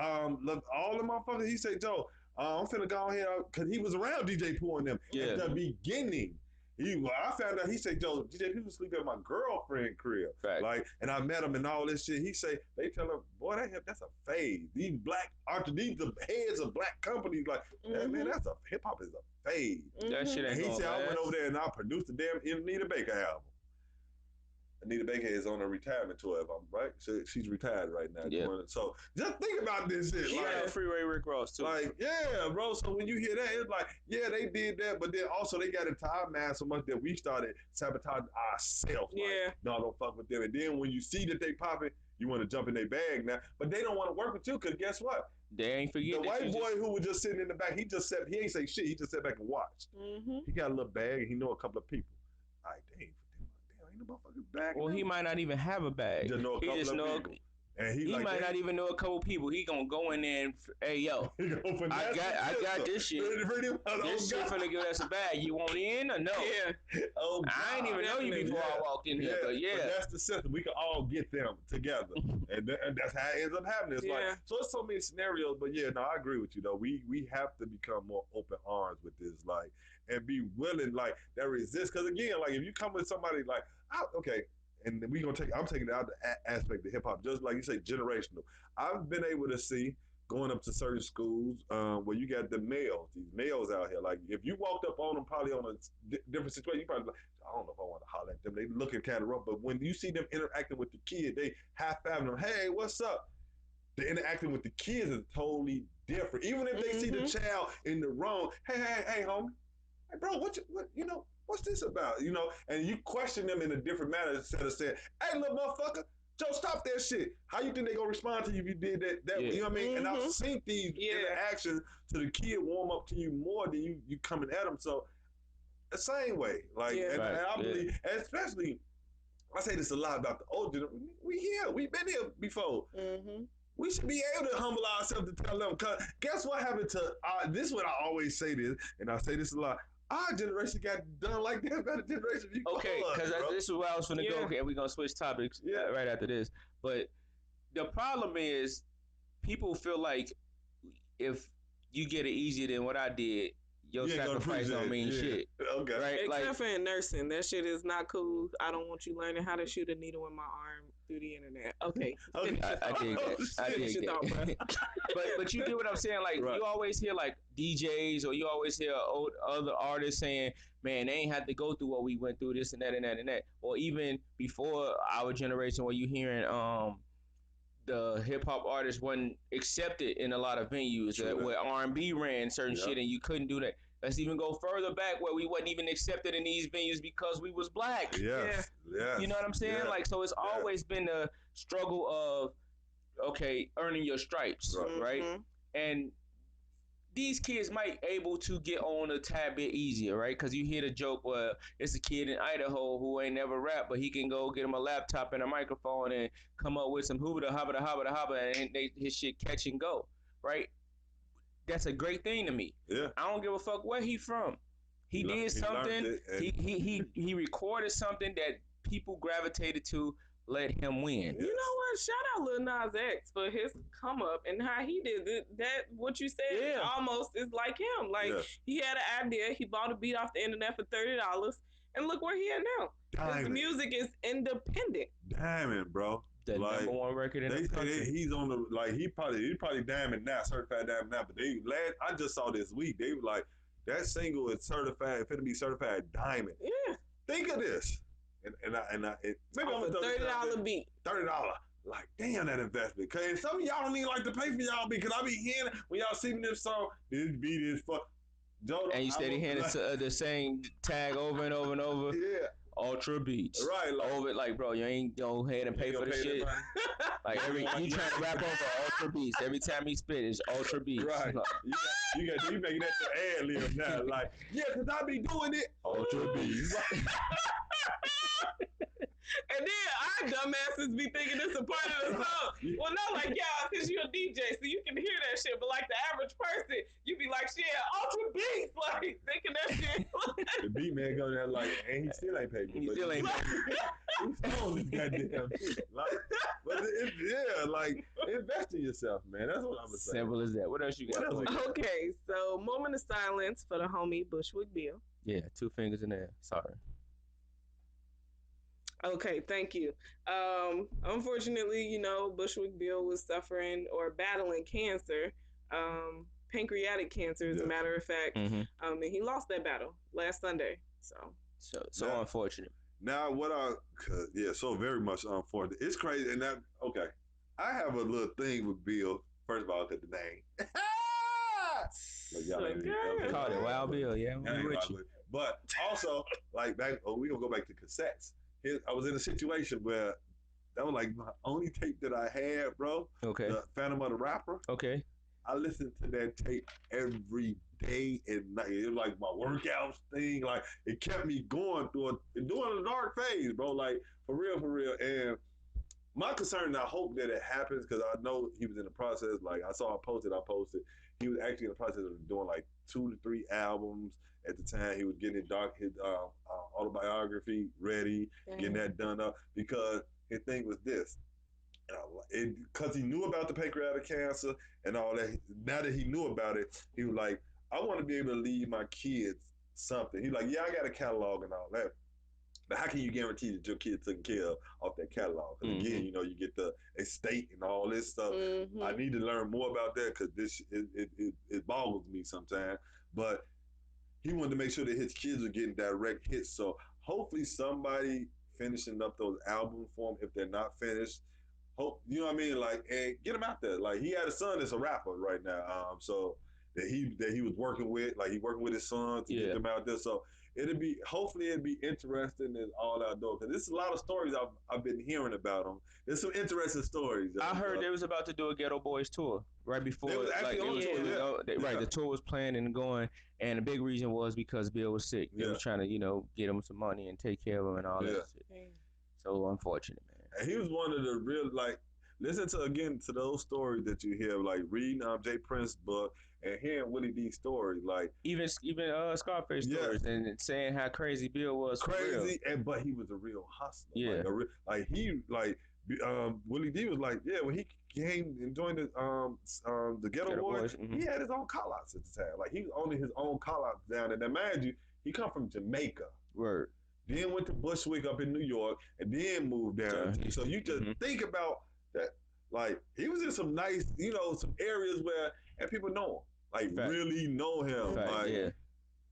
all the motherfuckers. He said, Joe, I'm finna go ahead, cause he was around DJ Pooh and them at the beginning. I found out, he said, Joe, DJ Pooh was sleeping at my girlfriend's crib. Fact. Like, and I met him and all this shit. He say, they tell him, boy, that's a phase. These the heads of black companies, like, man, that's hip hop is a phase. That shit ain't. And he said, I went over there and I produced the damn Anita Baker album. Anita Baker is on a retirement tour, if I'm right. She's retired right now. Yeah. So just think about this shit. She got Freeway Rick Ross too. Like, yeah, bro. So when you hear that, it's like, yeah, they did that, but then also they got into our man so much that we started sabotaging ourselves. Yeah. Like, no, don't fuck with them. And then when you see that they popping, you want to jump in their bag now. But they don't want to work with you because guess what? They ain't forget the white boy who was just sitting in the back. He ain't say shit. He just sat back and watched. He got a little bag and he know a couple of people. All right, damn, ain't no motherfucking bag. Well, he might not even have a bag. He just know a couple of people. And he like, might not even know a couple people. He gonna go in there and, hey, yo, I got this shit. This shit finna give us a bag. You want in or no? Yeah. Oh, I ain't even know you before I walked in here. But but that's the system. We can all get them together, and that's how it ends up happening. It's like, so it's so many scenarios. But yeah, no, I agree with you though. We have to become more open arms with this, like, and be willing, like, that resist. Because again, like, if you come with somebody like, okay. And I'm taking it out the aspect of hip hop, just like you say, generational. I've been able to see going up to certain schools where you got these males out here. Like, if you walked up on them probably on a different situation, you probably like, I don't know if I want to holler at them. They looking kind of rough, but when you see them interacting with the kid, they high-fiving them. Hey, what's up? The interacting with the kids is totally different. Even if they see the child in the wrong, hey, homie, hey, bro, what's this about? You know, and you question them in a different manner instead of saying, hey, little motherfucker, Joe, stop that shit. How you think they gonna respond to you if you did that you know what I mean? And I've seen these interactions to the kid warm up to you more than you coming at them. So the same way. Like, and I believe, and especially, I say this a lot about the old generation. We've been here before. We should be able to humble ourselves to tell them, cause guess what happened to, this is what I always say this, and I say this a lot, our generation got done like that by the generation before. Okay, because this is where I was going to go, and we're going to switch topics right after this. But the problem is, people feel like if you get it easier than what I did, your sacrifice don't mean shit. Okay. Right? Except for in nursing. That shit is not cool. I don't want you learning how to shoot a needle in my arm through the internet. Okay. I did that. But you get what I'm saying? Like, you always hear, like, DJs or you always hear other artists saying, man, they ain't had to go through what we went through, this and that and that and that. Or even before our generation where you hearing the hip hop artists wasn't accepted in a lot of venues where R&B ran certain shit and you couldn't do that. Let's even go further back where we wasn't even accepted in these venues because we was black. Yeah. You know what I'm saying? Like, so it's always been a struggle of, okay, earning your stripes, right? And these kids might able to get on a tad bit easier, right? Because you hear the joke where it's a kid in Idaho who ain't never rapped, but he can go get him a laptop and a microphone and come up with some hooba hobba hobba, and his shit catch and go, right? That's a great thing to me. Yeah. I don't give a fuck where he from. He did something. He recorded something that people gravitated to let him win. You know what? Shout out Lil Nas X for his come up and how he did it. That what you said almost is like him. Like he had an idea, he bought a beat off the internet for $30, and look where he at now. His music is independent. Diamond, bro. The number one record in the country. He's on the he probably diamond now, certified diamond now. But I just saw this week they were like that single is certified, fit to be certified diamond. Yeah. Think of this. And maybe I'm a $30 beat. $30. Like, damn that investment. Cause some of y'all don't even like to pay for y'all beat. Cause I be hearing when y'all see me this song, this beat is fuck. And you steady hearing the same tag over and over and over. Yeah. Ultra Beats. Right. Like, over like, bro, you ain't go ahead and pay for the shit. Like you trying to rap over Ultra Beats. Every time he spit, it's Ultra Beats. Right. You making that your ad lib now. Like, yeah, cause I be doing it. Ultra Beats. And then our dumbasses be thinking it's a part of the song. Well, no, like y'all, cause you're a DJ, so you can hear that shit. But like the average person, you be like, shit, Ultra Beats, like thinking that shit. The beat man go there like, and he still ain't paid me. He still ain't paid me. He's on this goddamn shit. Like, but like invest in yourself, man. That's what I'm saying. Simple as that. What else you got? Okay, so moment of silence for the homie Bushwick Bill. Yeah, 2 fingers in there. Sorry. Okay, thank you. Unfortunately, Bushwick Bill was suffering or battling cancer, pancreatic cancer, as a matter of fact, and he lost that battle last Sunday. So now, unfortunate. Now, so very much unfortunate. It's crazy, and I have a little thing with Bill. First of all, at the name. Called it Wild Bill, yeah. But also, like we gonna go back to cassettes. I was in a situation where that was like my only tape that I had, bro. Okay. The Phantom of the Rapper. Okay. I listened to that tape every day and night. It was like my workouts thing. Like it kept me going during a dark phase, bro. Like for real. And my concern, I hope that it happens because I know he was in the process. Like I saw I posted. He was actually in the process of doing like 2 to 3 albums. At the time, he was getting his autobiography ready, getting that done up because his thing was this. Because he knew about the pancreatic cancer and all that. Now that he knew about it, he was like, I want to be able to leave my kids something. He's like, yeah, I got a catalog and all that. But how can you guarantee that your kids taken care of off that catalog? Because again, you get the estate and all this stuff. I need to learn more about that because it boggles me sometimes. But he wanted to make sure that his kids are getting direct hits. So hopefully somebody finishing up those albums for him if they're not finished. You know what I mean? Like, and get him out there. Like he had a son that's a rapper right now. So that he was working with, like he working with his son to get them out there. So hopefully it'd be interesting as all outdoors. Because there's a lot of stories I've been hearing about him. There's some interesting stories. I heard they was about to do a Ghetto Boys tour right before. They was actually on tour, right, the tour was planned and going, and the big reason was because Bill was sick. They was trying to, get him some money and take care of him and all that shit. So unfortunate, man. And he was one of the real, listen to those stories that you hear, like reading Jay Prince's book and hearing Willie D's stories, like even Scarface stories and saying how crazy Bill was. Crazy, but he was a real hustler. Yeah, Willie D was like, when he came and joined the Ghetto Boys, he had his own call-outs at the time. Like he was owning his own call-outs down there. Now, mind you, he come from Jamaica. Word. Then went to Bushwick up in New York, and then moved down. So you just think about that. Like he was in some nice, some areas and people know him. Like really know him.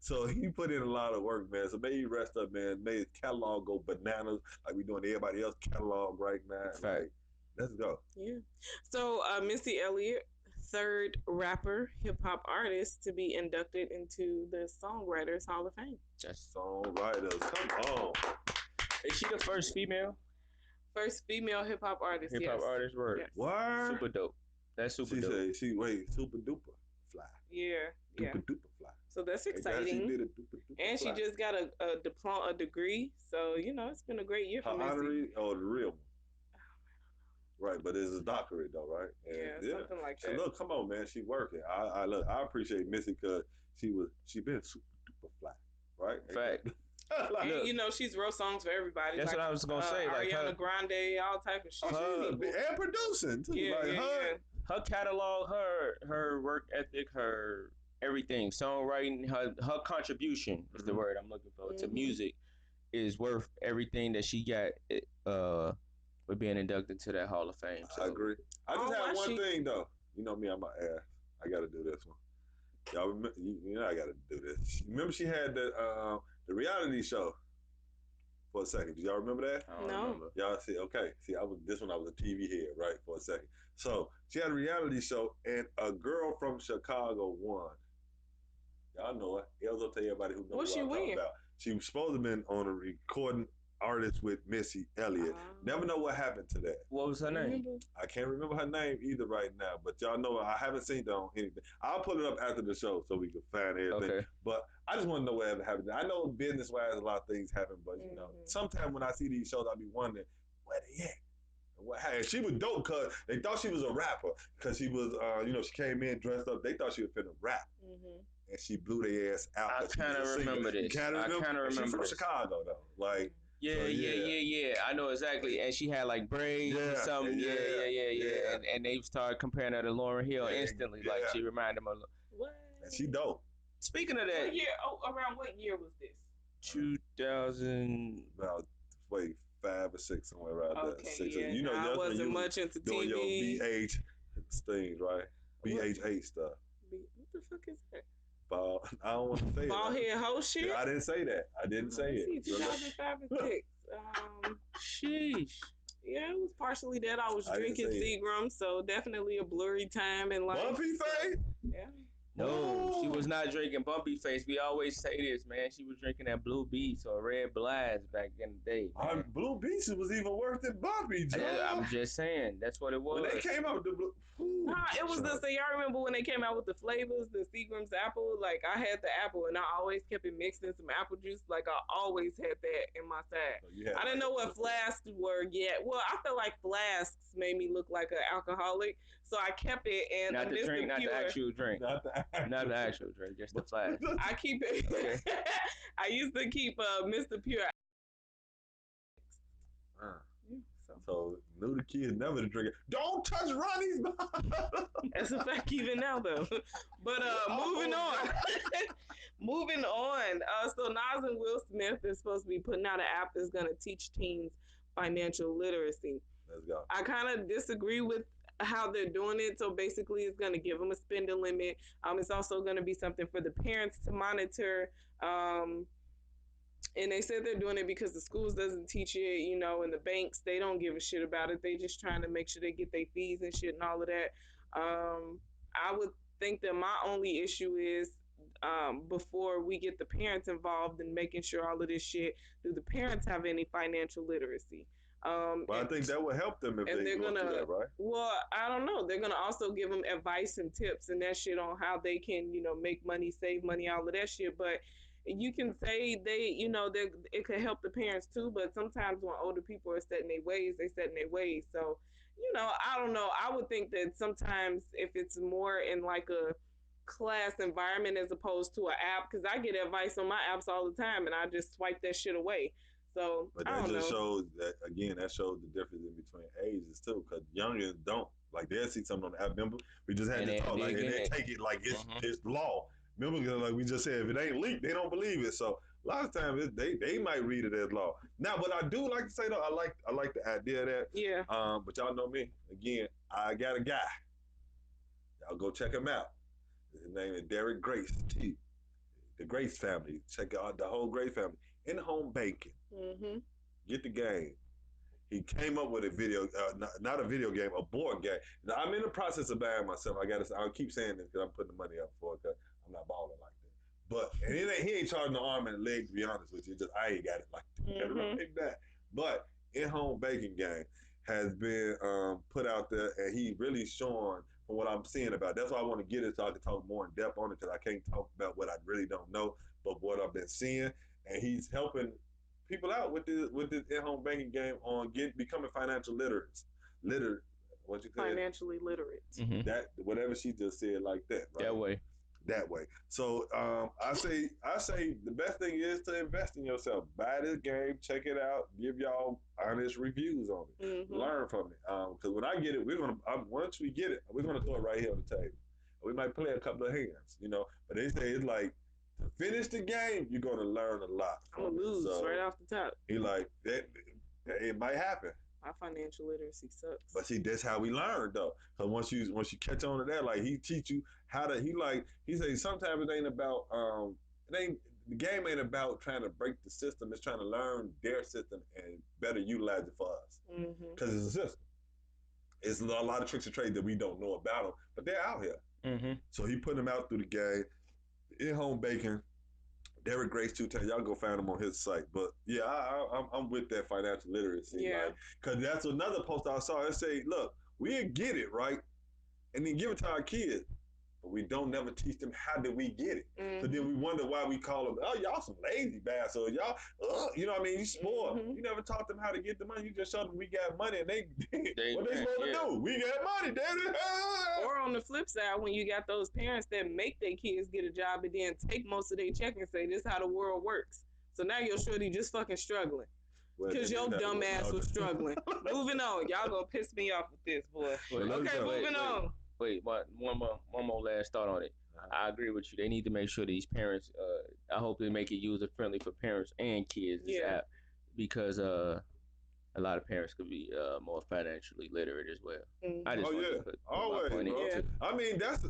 So he put in a lot of work, man. So may he rest up, man. May his catalog go bananas like we doing everybody else catalog right now. Like, let's go. Yeah. So Missy Elliott, third rapper, hip hop artist to be inducted into the Songwriters Hall of Fame. Just songwriters, come on. Is she the first female? First female hip hop artist. Hip hop artist, word. Yes. Word. Super dope. That's super dope. Super duper fly. Yeah. Duper fly. So that's exciting. She just got a degree. So, it's been a great year for Missy. Honorary or the real one? Right, but it's a doctorate though, right? And something like that. So look, come on, man. She working. I appreciate Missy because she been super duper fly, right? Fact. And, you know, she's wrote songs for everybody. That's what I was gonna say. Like Ariana Grande, all type of shit. And producing too. Yeah, like her catalog, her work ethic, her everything, songwriting, her contribution is the word I'm looking for to music is worth everything that she got. With being inducted to that Hall of Fame. So. I agree. I just have one thing though. You know me, I'm an ass. I got to do this one. Y'all remember? You know I got to do this. Remember she had the reality show for a second. Do y'all remember that? I don't remember. Y'all see? Okay. See, I was a TV head, right, for a second. So she had a reality show, and a girl from Chicago won. Y'all know it. Y'all tell everybody who knows what I'm talking about. She was supposed to have been on a recording artist with Missy Elliott. Never know what happened to that. What was her name? I can't remember her name either right now, but y'all know I haven't seen her on anything. I'll pull it up after the show so we can find everything. Okay. But I just want to know what ever happened. I know business-wise a lot of things happen, but you know, sometimes when I see these shows, I be wondering, where they at? What happened? She was dope because they thought she was a rapper because she was, you know, she came in dressed up. They thought she was finna rap. And she blew their ass out. I kind of remember this. I kind of remember. She's from Chicago though, like. Yeah. I know exactly. And she had like braids or something. Yeah. And they started comparing her to Lauryn Hill instantly. Like she reminded them of. What? And she dope. Speaking of that, around what year was this? 2000. About 5 or 6 somewhere around there. 6. Yeah. You know, I wasn't much into doing TV. Your VH things, right? VH8 stuff. What the fuck is that? I don't want to say Bald head hoe shit. Yeah, I didn't say that. I didn't say it. 2005 and 6. Sheesh. Yeah, it was partially that. I was drinking Seagram, so definitely a blurry time in life. Bumpy face? Yeah. No, she was not drinking Bumpy Face. We always say this, man. She was drinking that Blue Beast or Red Blast back in the day. Blue Beast was even worse than Bumpy, Joe. I'm just saying. That's what it was. When they came out with the Blue... Nah, it was the... So y'all remember when they came out with the flavors, the Seagram's apple? Like, I had the apple, and I always kept it mixed in some apple juice. Like, I always had that in my side. So I didn't know what flasks were yet. Well, I felt like flasks made me look like an alcoholic. So I kept it, and not the drink, not the actual drink, not the actual drink, just the flask. I keep it. Okay. I used to keep Mr. Pure. So knew the kids never to drink it. Don't touch Ronnie's bottle. That's a fact even now though. But moving on. Moving on. So Nas and Will Smith is supposed to be putting out an app that's gonna teach teens financial literacy. Let's go. I kind of disagree with how they're doing it. So basically it's going to give them a spending limit. It's also going to be something for the parents to monitor. And they said they're doing it because the schools doesn't teach it, you know, and the banks, they don't give a shit about it. They just trying to make sure they get their fees and shit and all of that. I would think that my only issue is before we get the parents involved in making sure all of this shit, do the parents have any financial literacy? I think that will help them if they're gonna do that, right? Well, I don't know. They're gonna also give them advice and tips and that shit on how they can, you know, make money, save money, all of that shit. But you can say it could help the parents too. But sometimes when older people are set in their ways, they set in their ways. So, you know, I don't know. I would think that sometimes if it's more in like a class environment as opposed to an app, because I get advice on my apps all the time and I just swipe that shit away. So, but that just shows that, again, that shows the difference in between ages too, because youngins don't. Like, they'll see something on the app. Remember, we just had this talk, like, and they take it like it's law. Remember, like we just said, if it ain't leaked, they don't believe it. So a lot of times they might read it as law. Now, what I do like to say though, I like the idea of that. Yeah. But y'all know me. Again, I got a guy. Y'all go check him out. His name is Derek Grace T. The Grace family. Check out the whole Grace family. In-home banking. Mm-hmm. Get the game. He came up with a video, not a video game, a board game. Now, I'm in the process of buying myself. I'll keep saying this because I'm putting the money up for it because I'm not balling like that. But and he ain't charging the arm and the leg, to be honest with you. Just I ain't got it like that. Like that. But in-home banking game has been put out there, and he really showing from what I'm seeing about it. That's why I want to get it so I can talk more in depth on it because I can't talk about what I really don't know, but what I've been seeing. And he's helping people out with this in-home banking game on becoming financial literate. What you say? Financially literate. That whatever she just said like that. Right? That way. that way. So I say the best thing is to invest in yourself. Buy this game, check it out, give y'all honest reviews on it, learn from it. Because when I get it, once we get it, we're gonna throw it right here on the table. We might play a couple of hands, But they say it's like to finish the game, you're gonna learn a lot. I'm gonna lose right off the top. He like that. It might happen. My financial literacy sucks. But see, that's how we learn though. Cause once you catch on to that, like he teach you how to. He say sometimes it ain't about the game ain't about trying to break the system. It's trying to learn their system and better utilize it for us. Cause it's a system. It's a lot of tricks and trades that we don't know about them, but they're out here. So he put them out through the game. In-home bacon. Derek Grace 210. Y'all go find him on his site. But yeah, I'm with that financial literacy. Yeah. Because that's another post I saw. It say, look, we get it, right? And then give it to our kids. But we don't never teach them how did we get it. So then we wonder why we call them, oh, y'all some lazy bastards. Y'all, you know what I mean? You spoiled. You never taught them how to get the money. You just showed them we got money and they what they supposed to do? We got money, damn it. Or on the flip side, when you got those parents that make their kids get a job and then take most of their check and say, this is how the world works. So now your shorty just fucking struggling. Because your dumb ass was struggling. Moving on. Y'all gonna piss me off with this, boy. Moving on. Wait, one more last thought on it. I agree with you. They need to make sure these parents. I hope they make it user friendly for parents and kids. This app, because a lot of parents could be more financially literate as well. I just always, bro. I mean, that's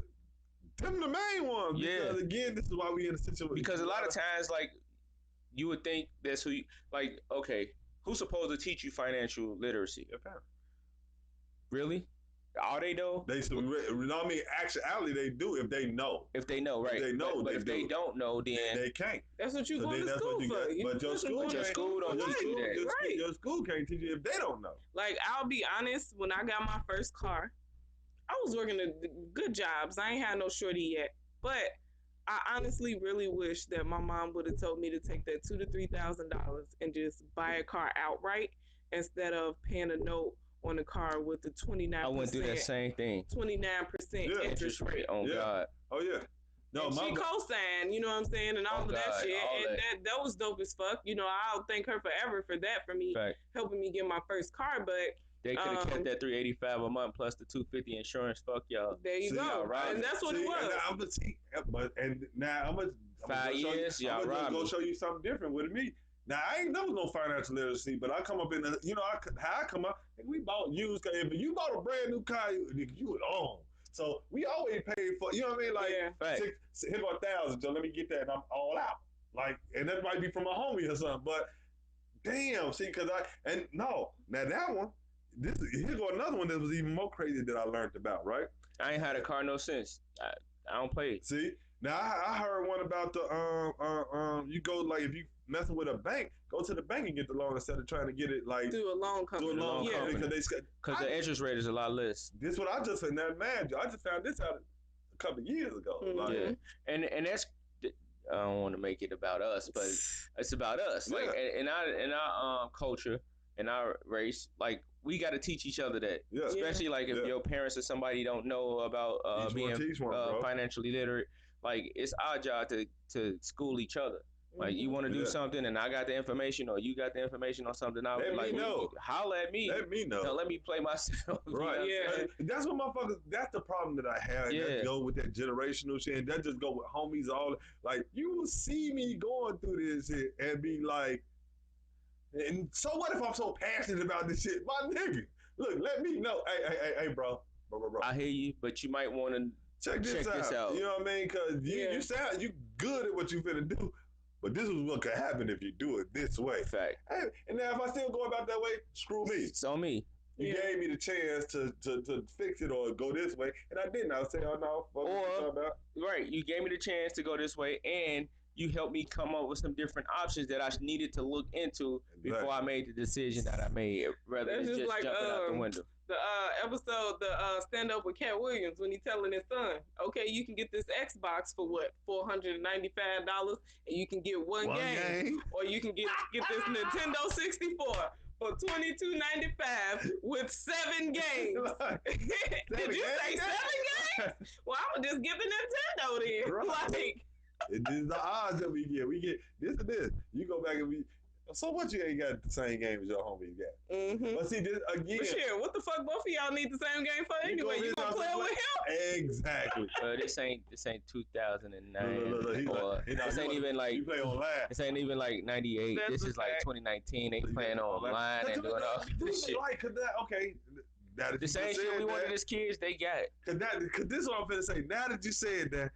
them the main ones. Because again, this is why we in a situation. Because a lot of times, like you would think that's who. Okay, who's supposed to teach you financial literacy? Your parents. Really? Are they though? I mean, actually, they do if they know. If they know, right? If they know, but if they don't know, then they can't. That's what you going to school for. But your school don't teach you that. Right. Your school can't teach you if they don't know. Like, I'll be honest. When I got my first car, I was working good jobs. I ain't had no shorty yet, but I honestly really wish that my mom would have told me to take that $2,000 to $3,000 and just buy a car outright instead of paying a note on the car with the 29%. I went through that same thing. 29% interest rate. Oh God. Oh yeah. No, and she co-signed, you know what I'm saying, and all of that shit, and that was dope as fuck. I'll thank her forever for that, for me helping me get my first car. But they could have kept that $385 a month plus the $250 insurance. Fuck y'all. There you go. Right. And that's what it was. Now I'm gonna 5 years. I'm gonna go show you something different with me. Now, I ain't never no financial literacy, but I come up in how I come up, we bought used car. If you bought a brand new car, you would own. So we always paid for, you know what I mean? Like, hit for $1,000, so let me get that, and I'm all out. Like, and that might be from a homie or something, but damn, see, now that one, here go another one that was even more crazy that I learned about, right? I ain't had a car no since. I don't play it. See? Now, I heard one about the, you go, like, if you messing with a bank, go to the bank and get the loan instead of trying to get it, like, through a loan company. Because the interest rate is a lot less. This is what I just said. Now, man, I just found this out a couple of years ago. Like, and that's, I don't want to make it about us, but it's about us. Like, in our culture, in our race, like, we got to teach each other that. Yeah. Especially, like, if your parents or somebody don't know about being financially literate. Like, it's our job to school each other. Like, you want to do something, and I got the information, or you got the information on something. I let like, me know. Holler at me. Let me know. Let me play myself. Right. Yeah. That's what motherfuckers. That's the problem that I have. Yeah. That go with that generational shit. And that just go with homies. All like, you will see me going through this shit and be like, and so what if I'm so passionate about this shit, my nigga? Look, let me know. Hey, bro. I hear you, but you might want to. Check this out. You know what I mean? Because you sound you good at what you finna do, but this is what could happen if you do it this way. Fact. Hey, and now if I still go about that way, screw me. It's on me. You gave me the chance to fix it or go this way, and I didn't. I was saying, oh no, what you talking about? Right, you gave me the chance to go this way, and you helped me come up with some different options that I needed to look into before I made the decision that I made, rather than just jumping out the window. The episode, stand up with Cat Williams when he's telling his son, okay, you can get this Xbox for what, $495, and you can get one game, or you can get this Nintendo 64 for $22.95 with 7 games. Did you say 7 games? Well, I would just give the Nintendo then. Right. Like, This is the odds that we get. We get this and this. You go back and we. So what? You ain't got the same game as your homies got. mm-hmm. But see, this again. But shit, what the fuck? Both of y'all need the same game for You anyway. go You gonna in play and with him? Exactly. This ain't 2009 Look, he's or like, this ain't even like you play online. this ain't even like 98. That's This a is like fact. 2019. They playing online and doing all this shit. Like, cause that okay. Now that The you same said shit we that, wanted as kids, they got it. Cause this is what I'm finna say. Now that you said that,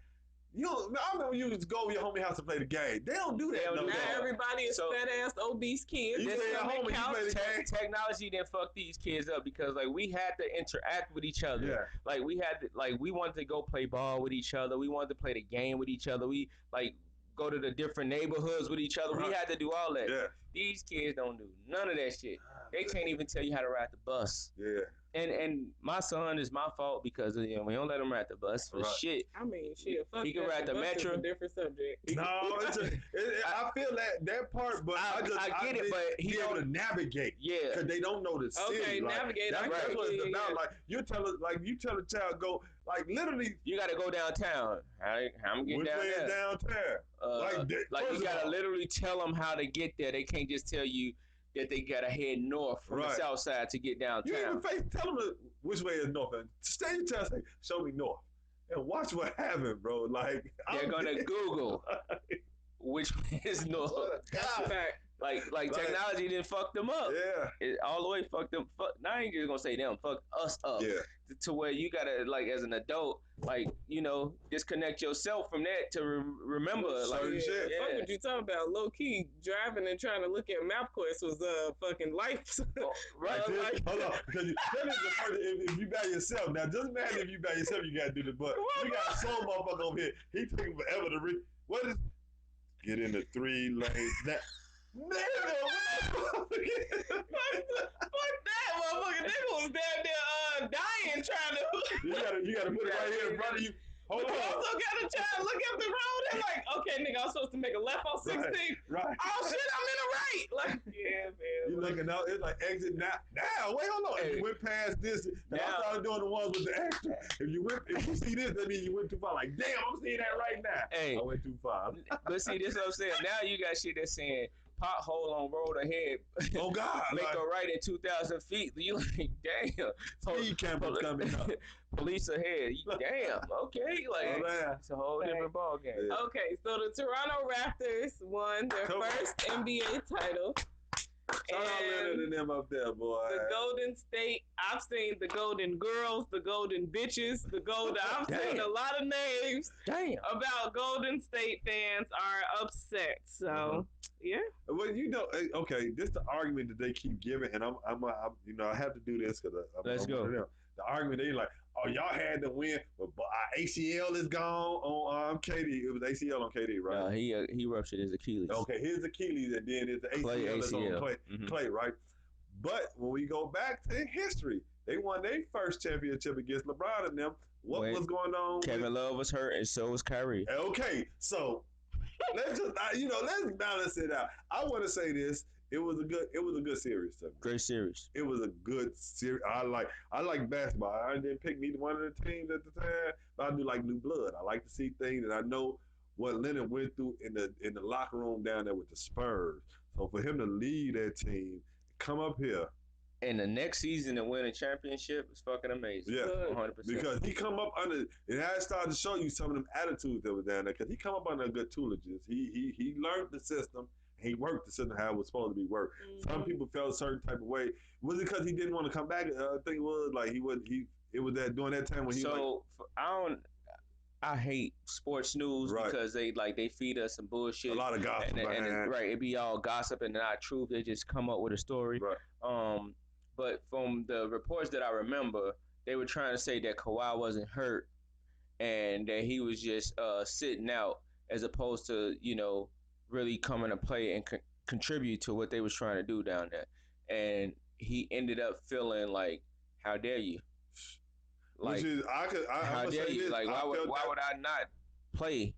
I remember you used to go to your homie house to play the game. They don't do that. They don't no do more. Not that. everybody is So- fat ass obese kids. You They stay sit at on their home and you couch. play the game. Technology didn't fuck these kids up because like we had to interact with each other. Yeah. Like we had to, like we wanted to go play ball with each other. We wanted to play the game with each other. We like go to the different neighborhoods with each other. Right. We had to do all that. Yeah. These kids don't do none of that shit. They can't even tell you how to ride the bus. Yeah. And my son is my fault because we don't let him ride the bus for Right. shit. I mean, shit, fuck He can that. ride the bus is Metro. a different subject. No, I feel that part, but I get it, think but he be able don't. to navigate. Yeah. Because they don't know the city. Okay, like, navigate, That's, I that's get what it, it's yeah, about. yeah. Like you tell a child go like literally. You got to go downtown. I'm getting Which down way is there. downtown? Like first you of gotta all- literally tell them how to get there. They can't just tell you that they gotta head north from Right. the south side to get You even downtown. tell them which way is north. And stay your child say, show me north, and watch what happens, bro. Like They're gonna Google which is north. That's a fact. Like technology didn't fuck them up. Yeah, It all the way fucked them. Now I ain't just gonna say them. Fuck us up. yeah. To where you gotta like as an adult, like disconnect yourself from that to remember. Like Certain shit. Fuck what you talking about? Low key driving and trying to look at MapQuest was fucking life. right. Like this, like- hold on, because that is the first. If you by yourself, now just imagine if you by yourself, you gotta do the but. You got some motherfucker over here. He taking forever to read. What is? Get in the 3 lanes. That. Fuck that motherfucker. Nigga was damn near dying trying to. You gotta put it right here in front of you. Hold But you on. also gotta try to look at the road and like, okay, nigga, I'm supposed to make a left on 16. Right. Oh shit, I'm in the right. Like, yeah, man. You looking out? It's like exit now. Now, wait, hold on. If Hey. you went past this, now Now. I started doing the ones with the extra. If you see this, that means you went too far. Like, damn, I'm seeing that right now. Hey. I went too far. But see, this is what I'm saying. Now you got shit that's saying pothole on road ahead. Oh God! Make Like, a right in 2,000 feet. You like, damn. speed cameras coming up. Police ahead. Damn. Okay. Like, Oh, man. it's a whole different ball game. Yeah. Okay, so the Toronto Raptors won their Come on. first NBA title. Shout out Leonard and them up there, boy. The Golden State, I've seen the Golden Girls, the Golden Bitches, I've seen Damn. a lot of names Damn. about Golden State fans are upset. So, yeah. Well, okay, this the argument that they keep giving, and I'm I have to do this because Let's go. one of them. The argument they like, oh, y'all had to win, but our ACL is gone on KD. It was ACL on KD, right? He ruptured his Achilles. Okay, here's Achilles, and then it's the Clay ACL that's on ACL. Clay, Mhm. Clay, right? But when we go back to history, they won their first championship against LeBron and them. What Wait. was going on? Kevin Love was hurt, and so was Kyrie. Okay, so let's just let's balance it out. I want to say this. It was a good series to me. Great series. It was a good series. I like basketball. I didn't pick neither one of the teams at the time, but I do like new blood. I like to see things, and I know what Leonard went through in the locker room down there with the Spurs. So for him to lead that team, come up here, And the next season to win a championship is fucking amazing. yeah, 100%. because he come up under, and I started to show you some of them attitudes that were down there. Because he come up under a good tutelage. He learned the system. He worked the system how it was supposed to be worked. Some people felt a certain type of way. Was it because he didn't want to come back? I think it was like it was that during that time when he I hate sports news Right. because they feed us some bullshit. a lot of gossip and behind. right, it be all gossip and not truth. They just come up with a story. Right. But from the reports that I remember, they were trying to say that Kawhi wasn't hurt and that he was just sitting out as opposed to really coming to play and contribute to what they was trying to do down there. And he ended up feeling like, how dare you? Like, Which is, how dare you? Like, why would I not play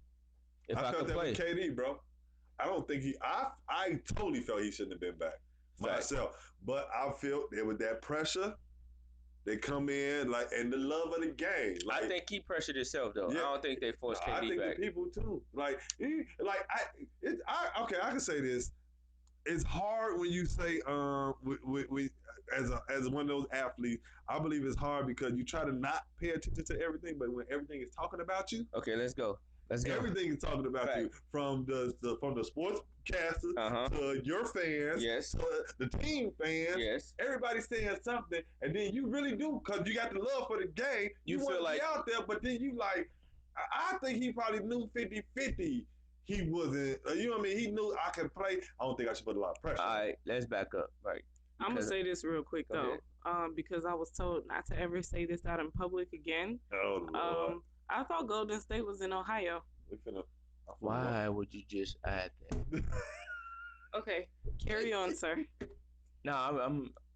if I felt could that play? with KD, bro. I don't think I totally felt he shouldn't have been back Fact. myself. But I felt there was that pressure. They come in like and the love of the game. Like, I think he pressured himself though. Yeah. I don't think they forced I KD think back. the people too. Like okay, I can say this. It's hard when you say as one of those athletes. I believe it's hard because you try to not pay attention to everything, but when everything is talking about you, Okay, let's go. everything is talking about Fact. you from the sportscaster to your fans, Yes. to the team fans. Yes. Everybody's saying something, and then you really do because you got the love for the game. You want feel to like- be out there, but then you like. I think he probably knew 50-50. He wasn't. You know what I mean? He knew I could play. I don't think I should put a lot of pressure. All right, let's back up. Right. I'm gonna Because- say this real quick Go though, ahead. because I was told not to ever say this out in public again. Oh Lord. I thought Golden State was in Ohio. We finna. Why would you just add that? Okay, carry on, sir. No,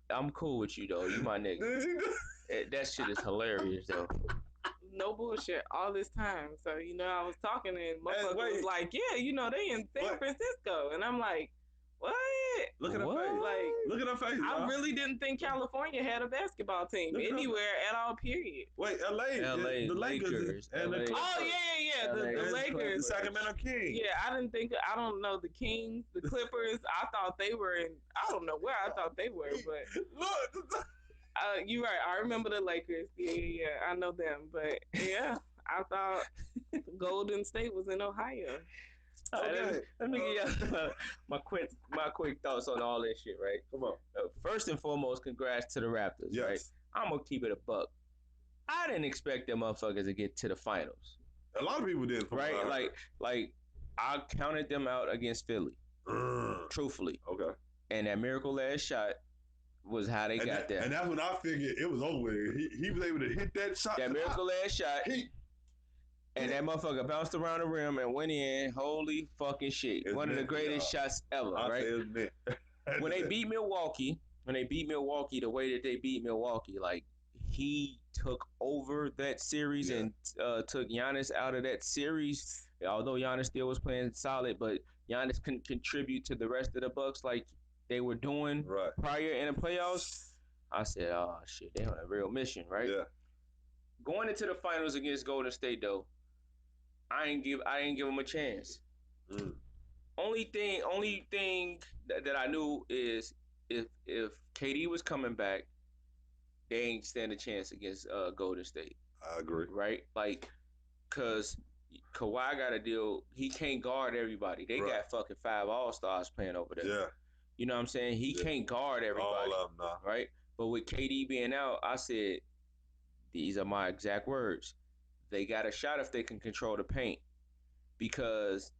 I'm cool with you though. You my nigga. Did you do- That shit is hilarious though. No bullshit all this time. So I was talking and motherfucker wait. was like, "Yeah, they in San What? Francisco," and I'm like, "What?" Look at her What? face. Like, Look at her face. I y'all. really didn't think California had a basketball team Look at anywhere at all. Period. Wait, LA, the Lakers, and the LA. Clippers. Oh yeah. LA. The And Lakers. the Sacramento Kings. Yeah, I don't know the Kings, the Clippers. I thought they were in. I don't know where I thought they were, but Look, you're right. I remember the Lakers. Yeah. I know them, but yeah, I thought Golden State was in Ohio. All right, Okay. let me give you my quick thoughts on all this shit. Right. come on. First and foremost, congrats to the Raptors. Yes. Right. I'm gonna keep it a buck. I didn't expect them motherfuckers to get to the finals. A lot of people did. from Right. what I heard. Like I counted them out against Philly. Truthfully. Okay. And that miracle last shot was how they got there. And that's when I figured it was over with. He was able to hit that shot. That miracle last shot, He, and that motherfucker bounced around the rim and went in. Holy fucking shit! It's One of the meant, greatest y'all. shots ever. I Right? say it's meant. When they beat Milwaukee, the way that they beat Milwaukee, like he took over that series Yeah. and took Giannis out of that series. Although Giannis still was playing solid, but Giannis couldn't contribute to the rest of the Bucks like they were doing Right. prior in the playoffs. I said, oh shit, they on a real mission, right? Yeah. Going into the finals against Golden State though, I ain't give them a chance. Mm. Only thing that I knew is if KD was coming back, they ain't stand a chance against Golden State, I agree. right? Like, cause Kawhi got a deal. He can't guard everybody. They Right. got fucking 5 All-Stars playing over there. Yeah. You know what I'm saying? He Yeah. can't guard everybody, All of them now. right? But with KD being out, I said, these are my exact words. They got a shot if they can control the paint, because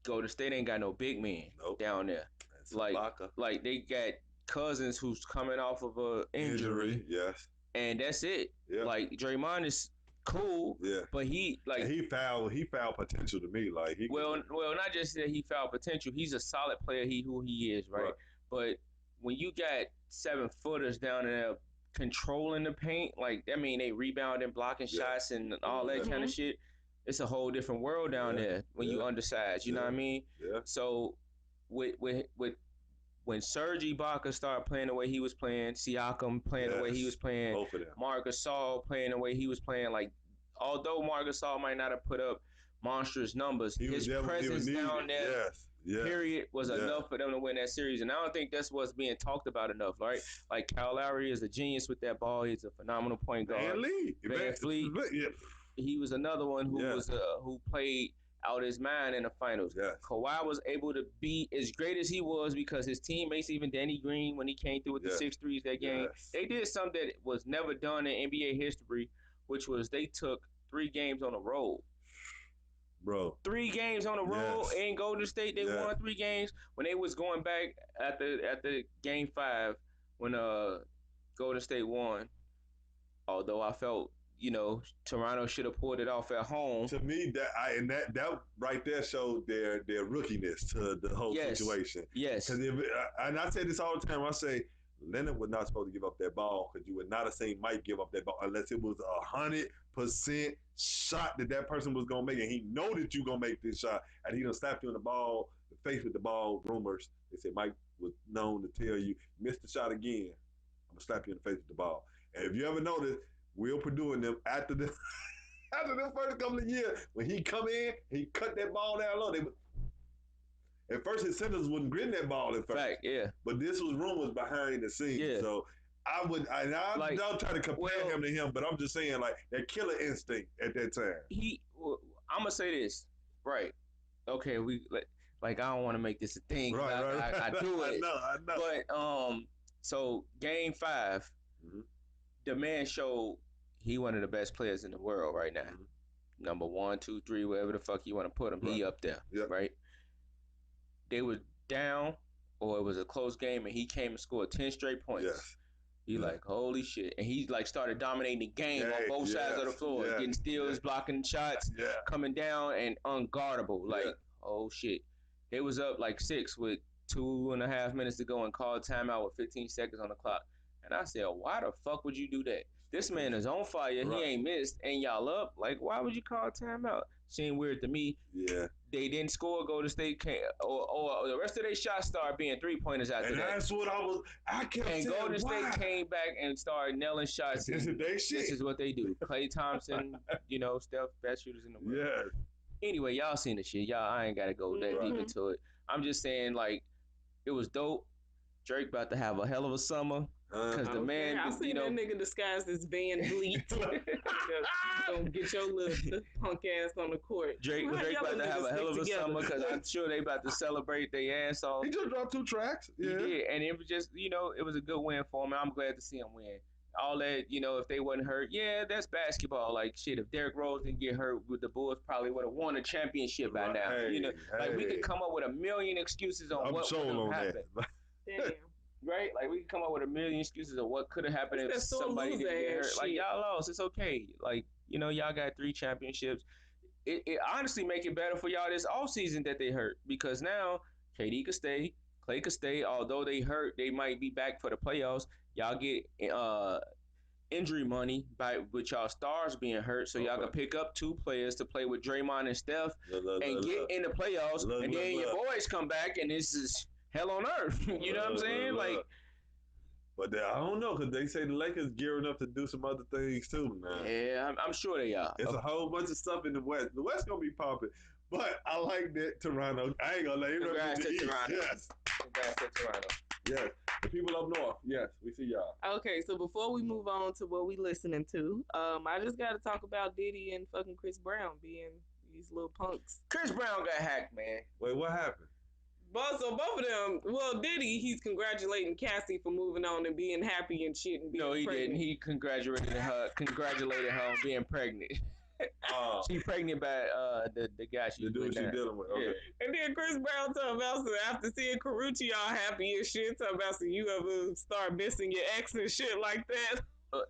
Golden State ain't got no big man Nope. down there. And Like- Ibaka. Like they got Cousins who's coming off of a injury, Yes. and that's it. Yeah. Like Draymond is cool, Yeah. but he like And he found potential to me. Like he. well not just that he found potential. He's a solid player. Who he is, right? Right. But when you got 7-footers down there controlling the paint, like that mean they rebounding, blocking Yeah. shots, and all that kind of shit. It's a whole different world down Yeah. there when you Yeah. undersized. You know Yeah. what I mean? Yeah. So with when Serge Ibaka started playing the way he was playing, Siakam playing the way he Yes. was playing, Both of them. Marc Gasol playing the way he was playing, like although Marc Gasol might not have put up monstrous numbers, He was his there when he was presence needed. down there, Yes. Yeah. period, was Yeah. enough for them to win that series. And I don't think that's what's being talked about enough, right? Like Kyle Lowry is a genius with that ball. He's a phenomenal point guard. Van Lee. Van Fleet. Yeah. He was another one who Yeah. was who played out his mind in the finals. Yes. Kawhi was able to be as great as he was because his teammates, even Danny Green, when he came through with the Yeah. 6 threes that game, Yes. they did something that was never done in NBA history, which was they took 3 games on the road. Bro. 3 games on the road Yes. in Golden State. They Yeah. won 3 games. When they was going back at the game 5 when Golden State won. Although I felt, Toronto should have pulled it off at home. To me, that right there showed their rookiness to the whole Yes. situation. Yes. Because and I say this all the time. I say Leonard was not supposed to give up that ball because you would not have seen Mike give up that ball unless it was 100% shot that person was gonna make, and he know that you gonna make this shot, and he done slapped you in the face with the ball. Rumors they said Mike was known to tell you, miss the shot again, I'm gonna slap you in the face with the ball. And if you ever notice, Will Purdue and them after the first couple of years, when he come in, he cut that ball down low. At first, his centers wouldn't grin that ball at first. Fact, yeah. But this was rumors behind the scenes. Yeah. So I'm Like, not trying to compare him to him, but I'm just saying, like, that killer instinct at that time. I'm going to say this. Right. Okay, I don't want to make this a thing. Right. I do it. I know. But, so game 5, the man showed he one of the best players in the world right now. Number 1, 2, 3, wherever the fuck you want to put him, he up there, right? They were down, or it was a close game, and he came and scored 10 straight points. Yes. He like, holy shit. And he like started dominating the game on both sides of the floor, getting steals, blocking shots, coming down and unguardable. Like, oh shit. They was up like 6 with 2.5 minutes to go and called timeout with 15 seconds on the clock. And I said, why the fuck would you do that? This man is on fire. He ain't missed. And y'all up. Like, why would you call timeout? Seemed weird to me. Yeah. They didn't score. Golden State came, or the rest of their shots started being 3-pointers after and that. And that's what I kept saying. And Golden State came back and started nailing shots. This is what they do. Klay Thompson, Steph, best shooters in the world. Yeah. Anyway, y'all seen the shit. I ain't got to go that deep into it. I'm just saying, like, it was dope. Drake about to have a hell of a summer. Because the man, I seen that nigga disguised as Van Vliet. Don't get your little punk ass on the court. Drake about to have a hell of a summer because I'm sure they about to celebrate their ass off. He just dropped 2 tracks. He did, and it was just, it was a good win for him. I'm glad to see him win. All that, if they wasn't hurt, that's basketball. Like, shit, if Derrick Rose didn't get hurt, with the Bulls probably would have won a championship by now. Like, we could come up with a million excuses on what would have happened. Damn. Right? Like, we can come up with a million excuses of what could have happened if somebody didn't get hurt. Like, y'all lost. It's okay. Like, y'all got 3 championships. It honestly make it better for y'all this offseason that they hurt. Because now, KD could stay. Klay could stay. Although they hurt, they might be back for the playoffs. Y'all get injury money with y'all stars being hurt. So y'all can pick up 2 players to play with Draymond and Steph and get in the playoffs. And then your boys come back and this is hell on earth. You know what I'm saying? Like, but I don't know, because they say the Lakers gearing up to do some other things too, man. Yeah, I'm sure they are. It's a whole bunch of stuff in the West. The West gonna be popping. But I like that Toronto. I ain't gonna let you know. Congrats to Toronto. Yes. Congrats to Toronto. Yes. The people up north. Yes, we see y'all. Okay, so before we move on to what we listening to, I just got to talk about Diddy and fucking Chris Brown being these little punks. Chris Brown got hacked, man. Wait, what happened? So both of them, well, Diddy, he's congratulating Cassie for moving on and being happy and shit and being pregnant. pregnant. Didn't. He congratulated her on being pregnant. She pregnant by the guy the dude she dealing with. Okay. Yeah. And then Chris Brown talking about, so after seeing Karrueche all happy and shit, talking about, so you ever start missing your ex and shit like that. No.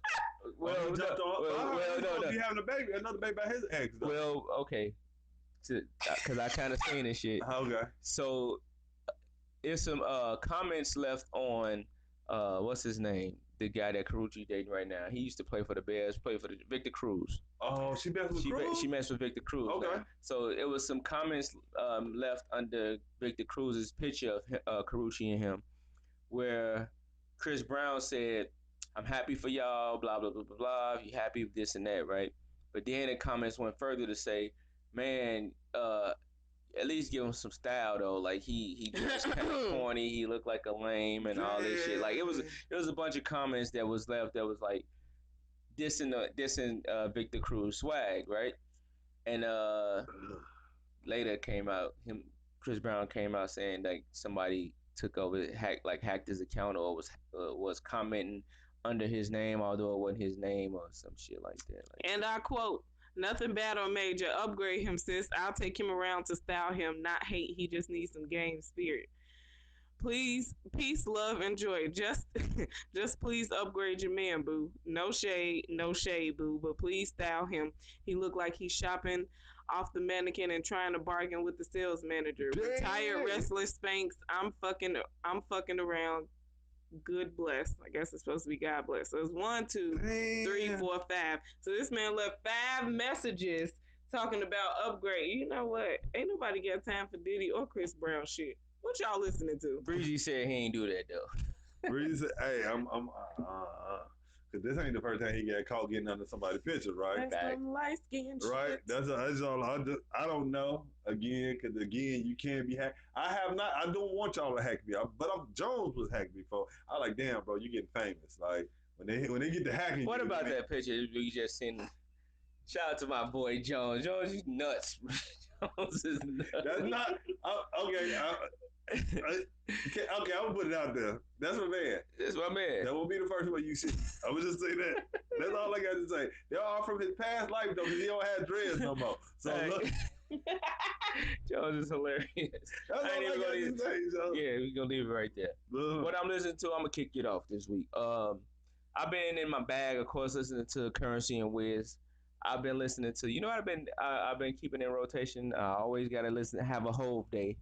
He having a baby, another baby by his ex. Though. Well, okay, because I kind of seen this shit. Okay. So, there's some comments left on what's his name, the guy that Karrueche dating right now. He used to play for the Bears, play for the Victor Cruz. Oh, she messed with Cruz? She messed with Victor Cruz. Okay. Now. So it was some comments left under Victor Cruz's picture of Karrueche and him, where Chris Brown said, "I'm happy for y'all, blah, blah, blah, blah, blah. If you happy with this and that, right?" But then the comments went further to say, man, at least give him some style though. Like he dressed kind of corny. He looked like a lame and all this shit. Like it was a bunch of comments that was left that was like dissing Victor Cruz swag, right? And later came out Chris Brown came out saying like somebody took over, hacked his account or was commenting under his name, although it wasn't his name or some shit like that. Like, and I quote, "Nothing bad or major. Upgrade him, sis. I'll take him around to style him, not hate. He just needs some game spirit. Please, peace, love, and joy. Just please upgrade your man, boo. No shade, boo. But please style him. He look like he's shopping off the mannequin and trying to bargain with the sales manager. Retired wrestler Spanx. I'm fucking around. Good bless. I guess it's supposed to be God bless. So it's 1, 2, 3, 4, 5. So this man left 5 messages talking about upgrade. You know what? Ain't nobody got time for Diddy or Chris Brown shit. What y'all listening to? Breezy said he ain't do that though. Breezy, hey, I'm Cause this ain't the first time he got caught getting under somebody's picture, right? That's some light skin shit. Right. That's all. I don't know. Again, because you can't be hacked. I don't want y'all to hack me. But Jones was hacked before. I like, damn, bro, you getting famous. Like when they get to hacking. What about that picture you just seen? Shout out to my boy Jones. Jones, you nuts. Jones is nuts. That's not okay. Okay, I'm gonna put it out there. That's my man. That's my man. That will be the first one you see. I would just say that. That's all I got to say. They're all from his past life though, because he don't have dreads no more. So look. Jones is hilarious. That's all I got to say. So. Yeah, we're gonna leave it right there. What I'm listening to, I'm gonna kick it off this week. I've been in my bag, of course, listening to Currency and Wiz. I've been listening to, I've been keeping in rotation. I always gotta have a Hove day.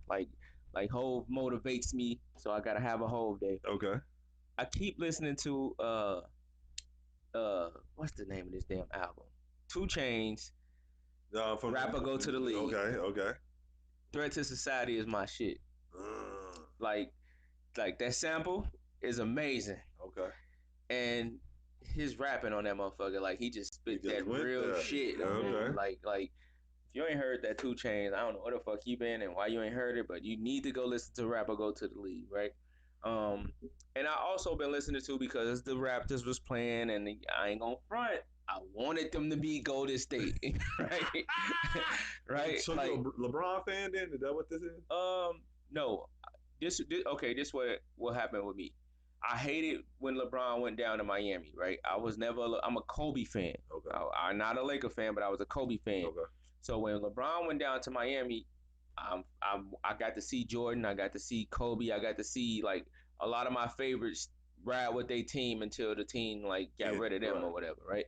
Like Hove motivates me, so I gotta have a Hove day. Okay. I keep listening to what's the name of this damn album? 2 Chainz. Rapper Go to the League. Okay. Threat to Society is my shit. Like that sample is amazing. Okay. And his rapping on that motherfucker, like he just spit that real shit. Okay. Like if you ain't heard that 2 Chainz, I don't know where the fuck you been and why you ain't heard it, but you need to go listen to Rapper Go to the League, right? And I also been listening to, because the Raptors was playing, and I ain't gonna front, I wanted them to be Golden State, right? Right? So like, you a LeBron fan then? Is that what this is? No. This what happened with me. I hated when LeBron went down to Miami, right? I'm a Kobe fan. Okay. I'm not a Laker fan, but I was a Kobe fan. Okay. So when LeBron went down to Miami, I got to see Jordan, I got to see Kobe, I got to see like a lot of my favorites ride with their team until the team like got rid of them or whatever, right?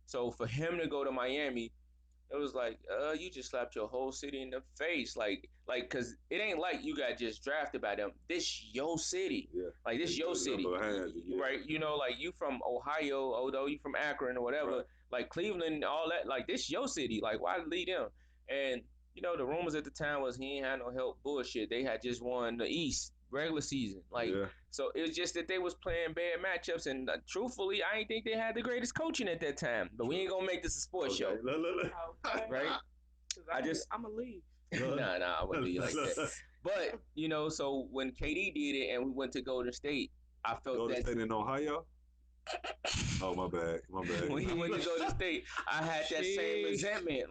So for him to go to Miami, it was like, you just slapped your whole city in the face, like, cause it ain't like you got just drafted by them. This your city, like this your city, right? Like you from Ohio, although you from Akron or whatever, like Cleveland, all that, like this your city. Like why lead them? And the rumors at the time was he ain't had no help. Bullshit. They had just won the East regular season, so it was just that they was playing bad matchups, and truthfully, I ain't think they had the greatest coaching at that time. But we ain't gonna make this a sports show, right? I'm gonna leave. Nah, I wouldn't be like that. But so when KD did it, and we went to Golden State, I felt Golden State in Ohio. Oh, my bad. When he went to Golden State, I had that same resentment,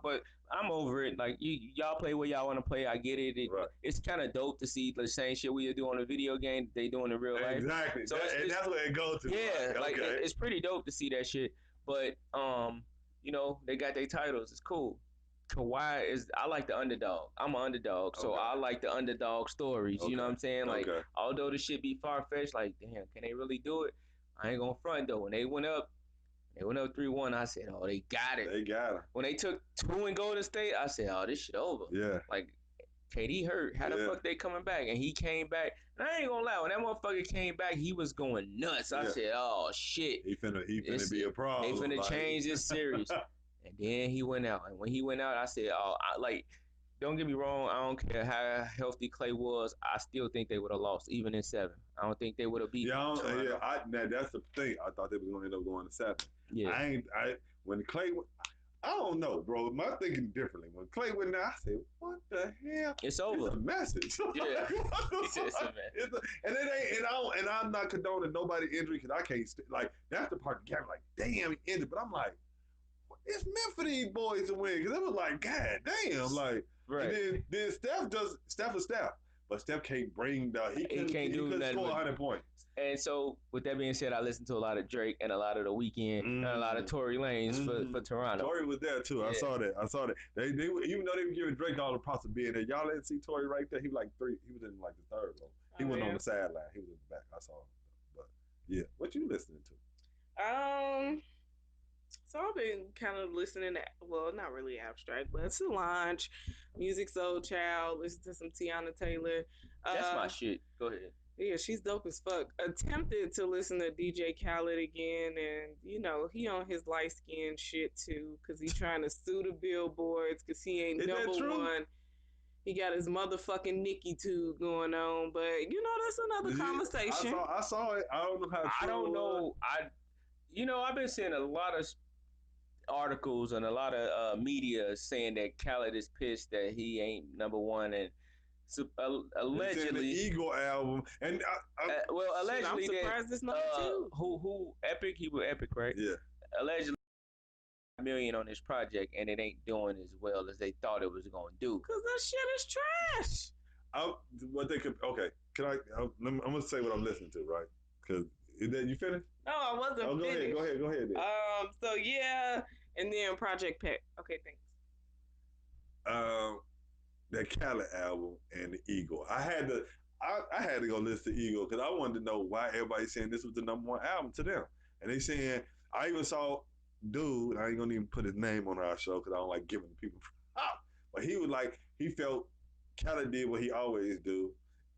but I'm over it. Like y'all play where y'all want to play. I get it. It's kind of dope to see the same shit we do on a video game they do in real life. Exactly. So that's where it goes to. Yeah, it's pretty dope to see that shit. But they got their titles. It's cool. Kawhi I like the underdog. I'm an underdog, so I like the underdog stories. You know what I'm saying? Like, although the shit be far fetched, like, damn, can they really do it? I ain't gonna front though. When they went up 3-1. I said, oh, they got it. They got it. When they took 2 in Golden State, I said, oh, this shit over. Yeah. Like, KD hurt. How the fuck they coming back? And he came back. And I ain't gonna lie, when that motherfucker came back, he was going nuts. I said, oh shit. He finna be a problem. They finna change this series. And then he went out. And when he went out, I said, don't get me wrong, I don't care how healthy Clay was. I still think they would have lost, even in 7. I don't think they would have beat. That's the thing. I thought they was gonna end up going to 7. Yeah. When Clay, I don't know, bro. My thinking differently. When Clay went down, I said, "What the hell? It's over." It's a message. Yeah. It's a message. And it ain't. And I'm not condoning nobody injury because I can't. That's the part that got me like, damn, he injured. But I'm like, it's meant for these boys to win because it was like, god damn, like. Right. And then Steph is Steph. But Steph can't bring he can't do nothing. Score 100 points. And so, with that being said, I listened to a lot of Drake and a lot of The Weeknd and a lot of Tory Lanez for Toronto. Tory was there too. Yeah. I saw that. They even though they were giving Drake all the props of being there, y'all didn't see Tory right there. He was like 3. He was in like the 3rd row. He wasn't on the sideline. He was in the back. I saw him. But yeah, what you listening to? So I've been kind of listening to, well, not really abstract, but Solange, Music Soul Child, listen to some Tiana Taylor. That's my shit. Go ahead. Yeah, she's dope as fuck. Attempted to listen to DJ Khaled again, and he on his light skin shit too, because he trying to sue the billboards because he ain't number one. He got his motherfucking Nicki tube going on, but that's another conversation. I saw it. I don't know how. I don't know. I've been seeing a lot of articles and a lot of media saying that Khaled is pissed that he ain't number one, and so, allegedly the Eagle album, and allegedly I'm surprised it's number two. Who Epic? He was Epic, right? Yeah. Allegedly, $1 million on this project, and it ain't doing as well as they thought it was gonna do. Cause that shit is trash. What they could? Okay, can I? I'm gonna say what I'm listening to, right? Because you finished? No, I wasn't finished. Go ahead. Then. So yeah, and then Project Pet. Okay, thanks. That Khaled album and the Eagle. I had to go listen to Eagle because I wanted to know why everybody's saying this was the number one album to them. And they saying, I even saw dude, I ain't gonna even put his name on our show because I don't like giving people up. But he was like, he felt Khaled did what he always do,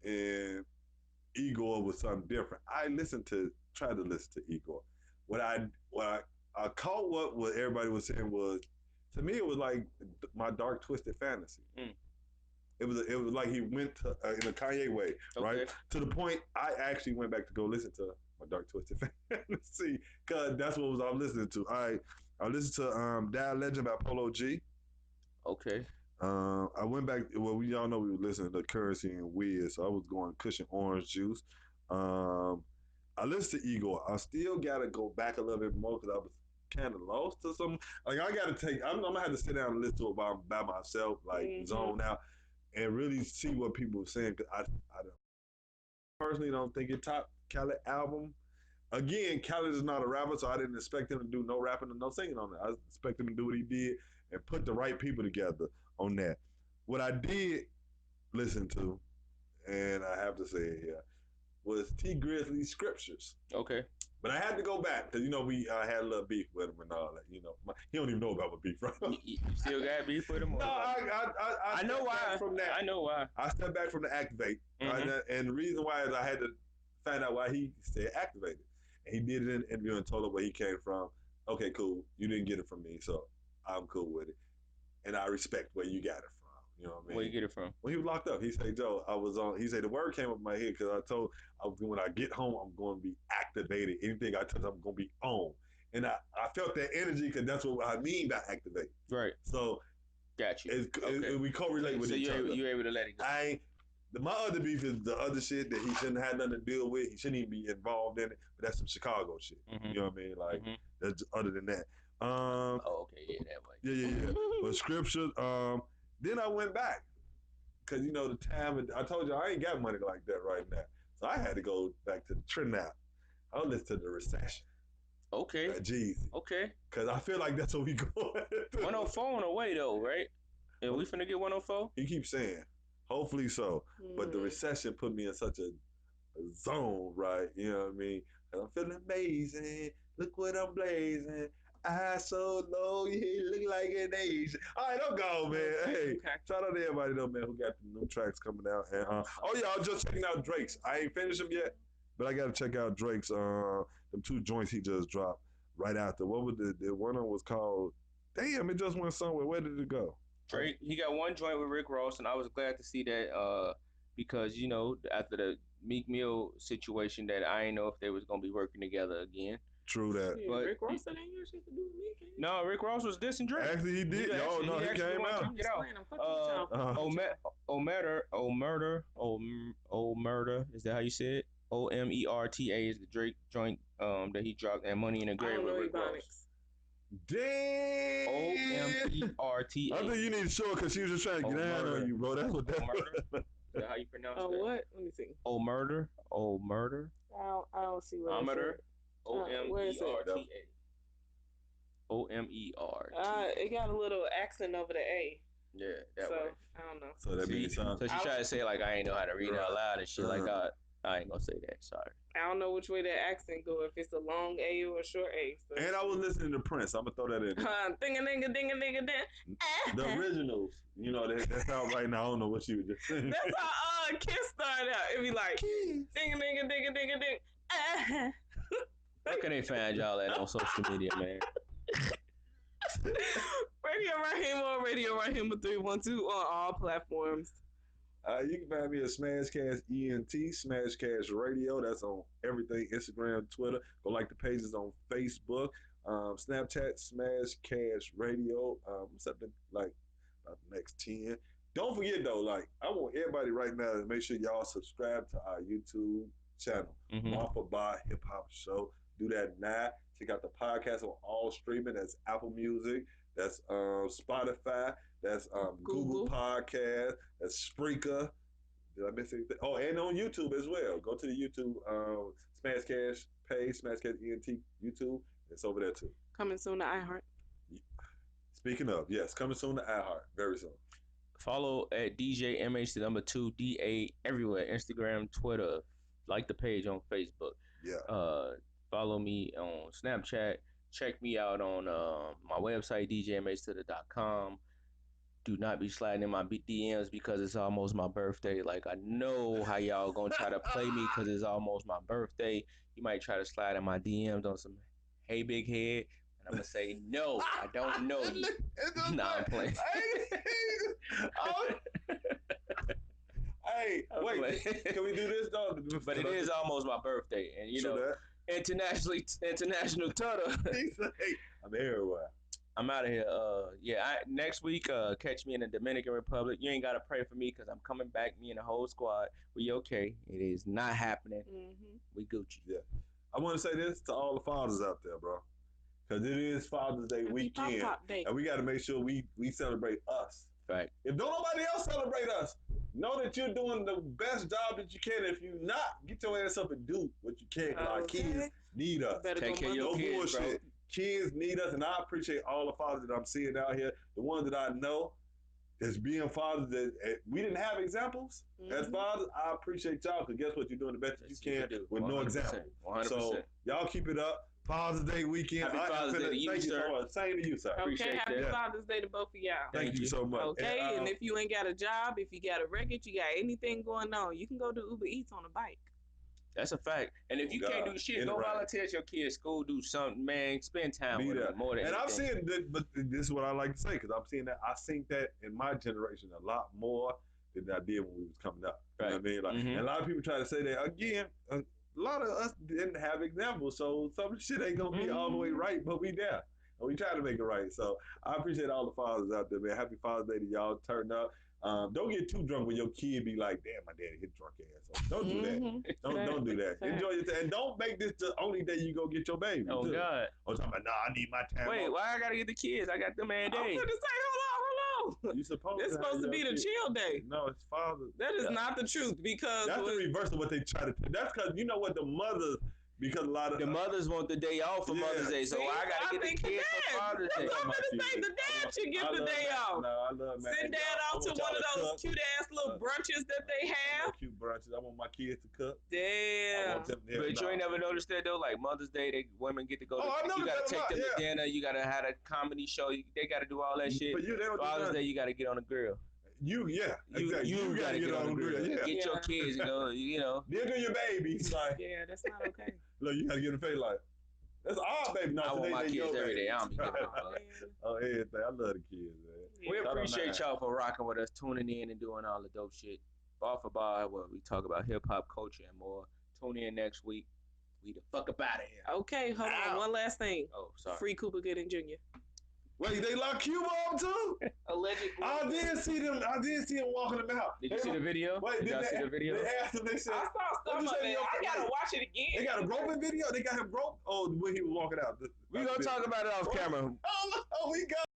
and Eagle was something different. I tried to listen to Eagle. What I caught what everybody was saying was, to me, it was like my dark twisted fantasy. It was like he went to, in a Kanye way, right? To the point I actually went back to go listen to my dark twisted fantasy because that's what I was listening to. I listened to Dad Legend by Polo G. Okay. I went back. Well, we all know we were listening to Currency and Wiz, so I was going Cushion Orange Juice. I listened to Eagle. I still gotta go back a little bit more because I was kind of lost to some. Like I gotta I'm gonna have to sit down and listen to it by myself, like zone out, and really see what people are saying. Cause I personally don't think it topped Khaled album. Again, Khaled is not a rapper, so I didn't expect him to do no rapping and no singing on it. I expect him to do what he did and put the right people together on that. What I did listen to, and I have to say it here, was T Grizzly's Scriptures. Okay. But I had to go back because we had a little beef with him and all that. He don't even know about my beef, right? You still got beef with him? No, I know why. From that. I know why. I stepped back from the Activate, and the reason why is I had to find out why he said activated, and he did it in an interview and told him where he came from. Okay, cool. You didn't get it from me, so I'm cool with it, and I respect where you got it from. You know what I mean? Where you get it from? When he was locked up, he said, Joe, I was on. He said the word came up in my head because when I get home, I'm going to be activated. Anything I touch, I'm going to be on. And I felt that energy because that's what I mean by activate. Right. So, got you. We correlate with each other. You're able to let it go. My other beef is the other shit that he shouldn't have nothing to deal with. He shouldn't even be involved in it. But that's some Chicago shit. You know what I mean? Like, that's other than that. Okay, yeah, that way. Yeah. But Scriptures, then I went back. Because, the time, I told you I ain't got money like that right now. So I had to go back to the trend now. I was listening to The Recession. Okay. Jeezy. Okay. Because I feel like that's what we going 104 on the way, though, right? And we finna get 104? He keeps saying, hopefully so. But The Recession put me in such a zone, right? You know what I mean? And I'm feeling amazing. Look what I'm blazing. Eyes so low, you look like an Asian. All right, don't go, man. Hey, shout out to everybody though, man, who got the new tracks coming out. And I was just checking out Drake's. I ain't finished them yet, but I got to check out Drake's. Them 2 joints he just dropped right after. What was the one of them was called? Damn, it just went somewhere. Where did it go? Drake. He got one joint with Rick Ross, and I was glad to see that because after the Meek Mill situation, that I didn't know if they was gonna be working together again. True that. Yeah, but Rick Ross ain't got shit to do with me. No, Rick Ross was dissing Drake. Actually, he did. He came out. Omerta. Is that how you say it? Omerta is the Drake joint that he dropped, and Money in the Grave with Rick Ross. Damn. Omerta. I think you need to show it because she was just trying to get down on you, bro. That's what that was. Is that how you pronounce that? What? Let me see. Omerta. I don't see what Omerta. Omerta. Omerta. It got a little accent over the A. Yeah, that way. I don't know. So that means something. So she tried to say like I ain't know how to read it out loud and shit like that. I ain't gonna say that. Sorry. I don't know which way that accent go. If it's a long A or a short A. So. And I was listening to Prince. I'm gonna throw that in. The originals. That's out right now. I don't know what she was just saying. That's how Kiss started out. It'd be like ding. Where can they find y'all at on social media, man? Radio Raheem or Radio Raheem 312 on all platforms. You can find me at Smashcast ENT, Smashcast Radio. That's on everything, Instagram, Twitter. Go like the pages on Facebook. Snapchat, Smashcast Radio. Something like about the next 10. Don't forget though, like I want everybody right now to make sure y'all subscribe to our YouTube channel, Martha Bar Hip Hop Show. Do that now. Check out the podcast on all streaming. That's Apple Music. That's Spotify. That's Google Podcast. That's Spreaker. Did I miss anything? Oh, and on YouTube as well. Go to the YouTube Smashcast page, Smashcast ENT YouTube. It's over there too. Coming soon to iHeart. Speaking of, yes, coming soon to iHeart. Very soon. Follow at DJ MH2 DA everywhere. Instagram, Twitter. Like the page on Facebook. Yeah. Follow me on Snapchat. Check me out on my website, djmh2the.com. Do not be sliding in my DMs because it's almost my birthday. Like, I know how y'all gonna try to play me because it's almost my birthday. You might try to slide in my DMs on some, hey, big head. And I'm gonna say, no, I don't know you. Nah, I'm playing. Hey, wait, can we do this though? But it is almost my birthday, and you know, international Tutter. I'm everywhere. I'm out of here. Next week, catch me in the Dominican Republic. You ain't gotta pray for me because I'm coming back. Me and the whole squad. We okay. It is not happening. We Gucci. Yeah. I want to say this to all the fathers out there, bro, because it is Father's Day weekend, and we got to make sure we celebrate us. Right. If don't nobody else celebrate us, know that you're doing the best job that you can. If you not, get your ass up and do what you can. Our kids need us. Take care of your kids, bro. Kids need us, and I appreciate all the fathers that I'm seeing out here. The ones that I know that's being fathers that we didn't have examples as fathers. I appreciate y'all because guess what? You're doing the best that you can with 100%, no example. 100%. So y'all keep it up. Father's Day weekend. Happy Father's Day to you, sir. Same to you, sir. Okay, happy Father's Day to both of y'all. Thank you so much. Okay, and if you ain't got a job, if you got a record, you got anything going on, you can go do Uber Eats on a bike. That's a fact. And if you can't do shit, go volunteer at your kid's school, do something, man. Spend time with them more than anything. And I'm seeing that, but this is what I like to say, because I'm seeing that, I think that in my generation a lot more than I did when we was coming up. You know what I mean? Like, and a lot of people try to say that, again, a lot of us didn't have examples, so some shit ain't going to be all the way right, but we there. And we try to make it right. So I appreciate all the fathers out there, man. Happy Father's Day to y'all. Turn up. Don't get too drunk when your kid be like, damn, my daddy hit drunk ass. Don't do that. Don't do that. Enjoy your time. And don't make this the only day you go get your baby. Oh, too. God. I'm talking about, I need my time. Wait, why I got to get the kids? I got them every day. I was going to say, hold on. You supposed It's supposed to be the chill day. No, it's Father's. That is not the truth because that's the reverse of what they try to do. That's because you know what the mothers, because a lot of the mothers want the day off for Mother's Day, so I gotta get the kids for Father's Day. I'm gonna say the dad should get the day off. No, I love man. Send dad off to one of those cute ass little brunches that they have. Cute brunches. I want my kids to cook. Damn. But you ain't never noticed that though. Like Mother's Day, women get to go. You gotta take them to dinner. You gotta have a comedy show. They gotta do all that shit. Father's Day, you gotta get on the grill. You gotta get on the grill. Yeah. Get your kids and go, you know. Dinner your babies. Like, yeah, that's not okay. Look, you gotta get in the face like, that's our baby. No, I want my kids every day. I don't be giving a fuck. Oh, everything. I love the kids, man. We appreciate y'all for rocking with us, tuning in and doing all the dope shit. Bar for bar, where we talk about hip hop culture and more. Tune in next week. We the fuck up out of here. Okay, hold on. One last thing. Oh, sorry. Free Cuba Gooding Jr. Wait, they locked Cuba up too? Allegedly. I did see them walking them out. Did you see the video? Wait, did y'all see the video? They asked him, they said, I saw some of it. I gotta watch it again. They got a groping video? They got him groped? Oh, when he was walking out. We gonna talk about it off camera. Oh, we got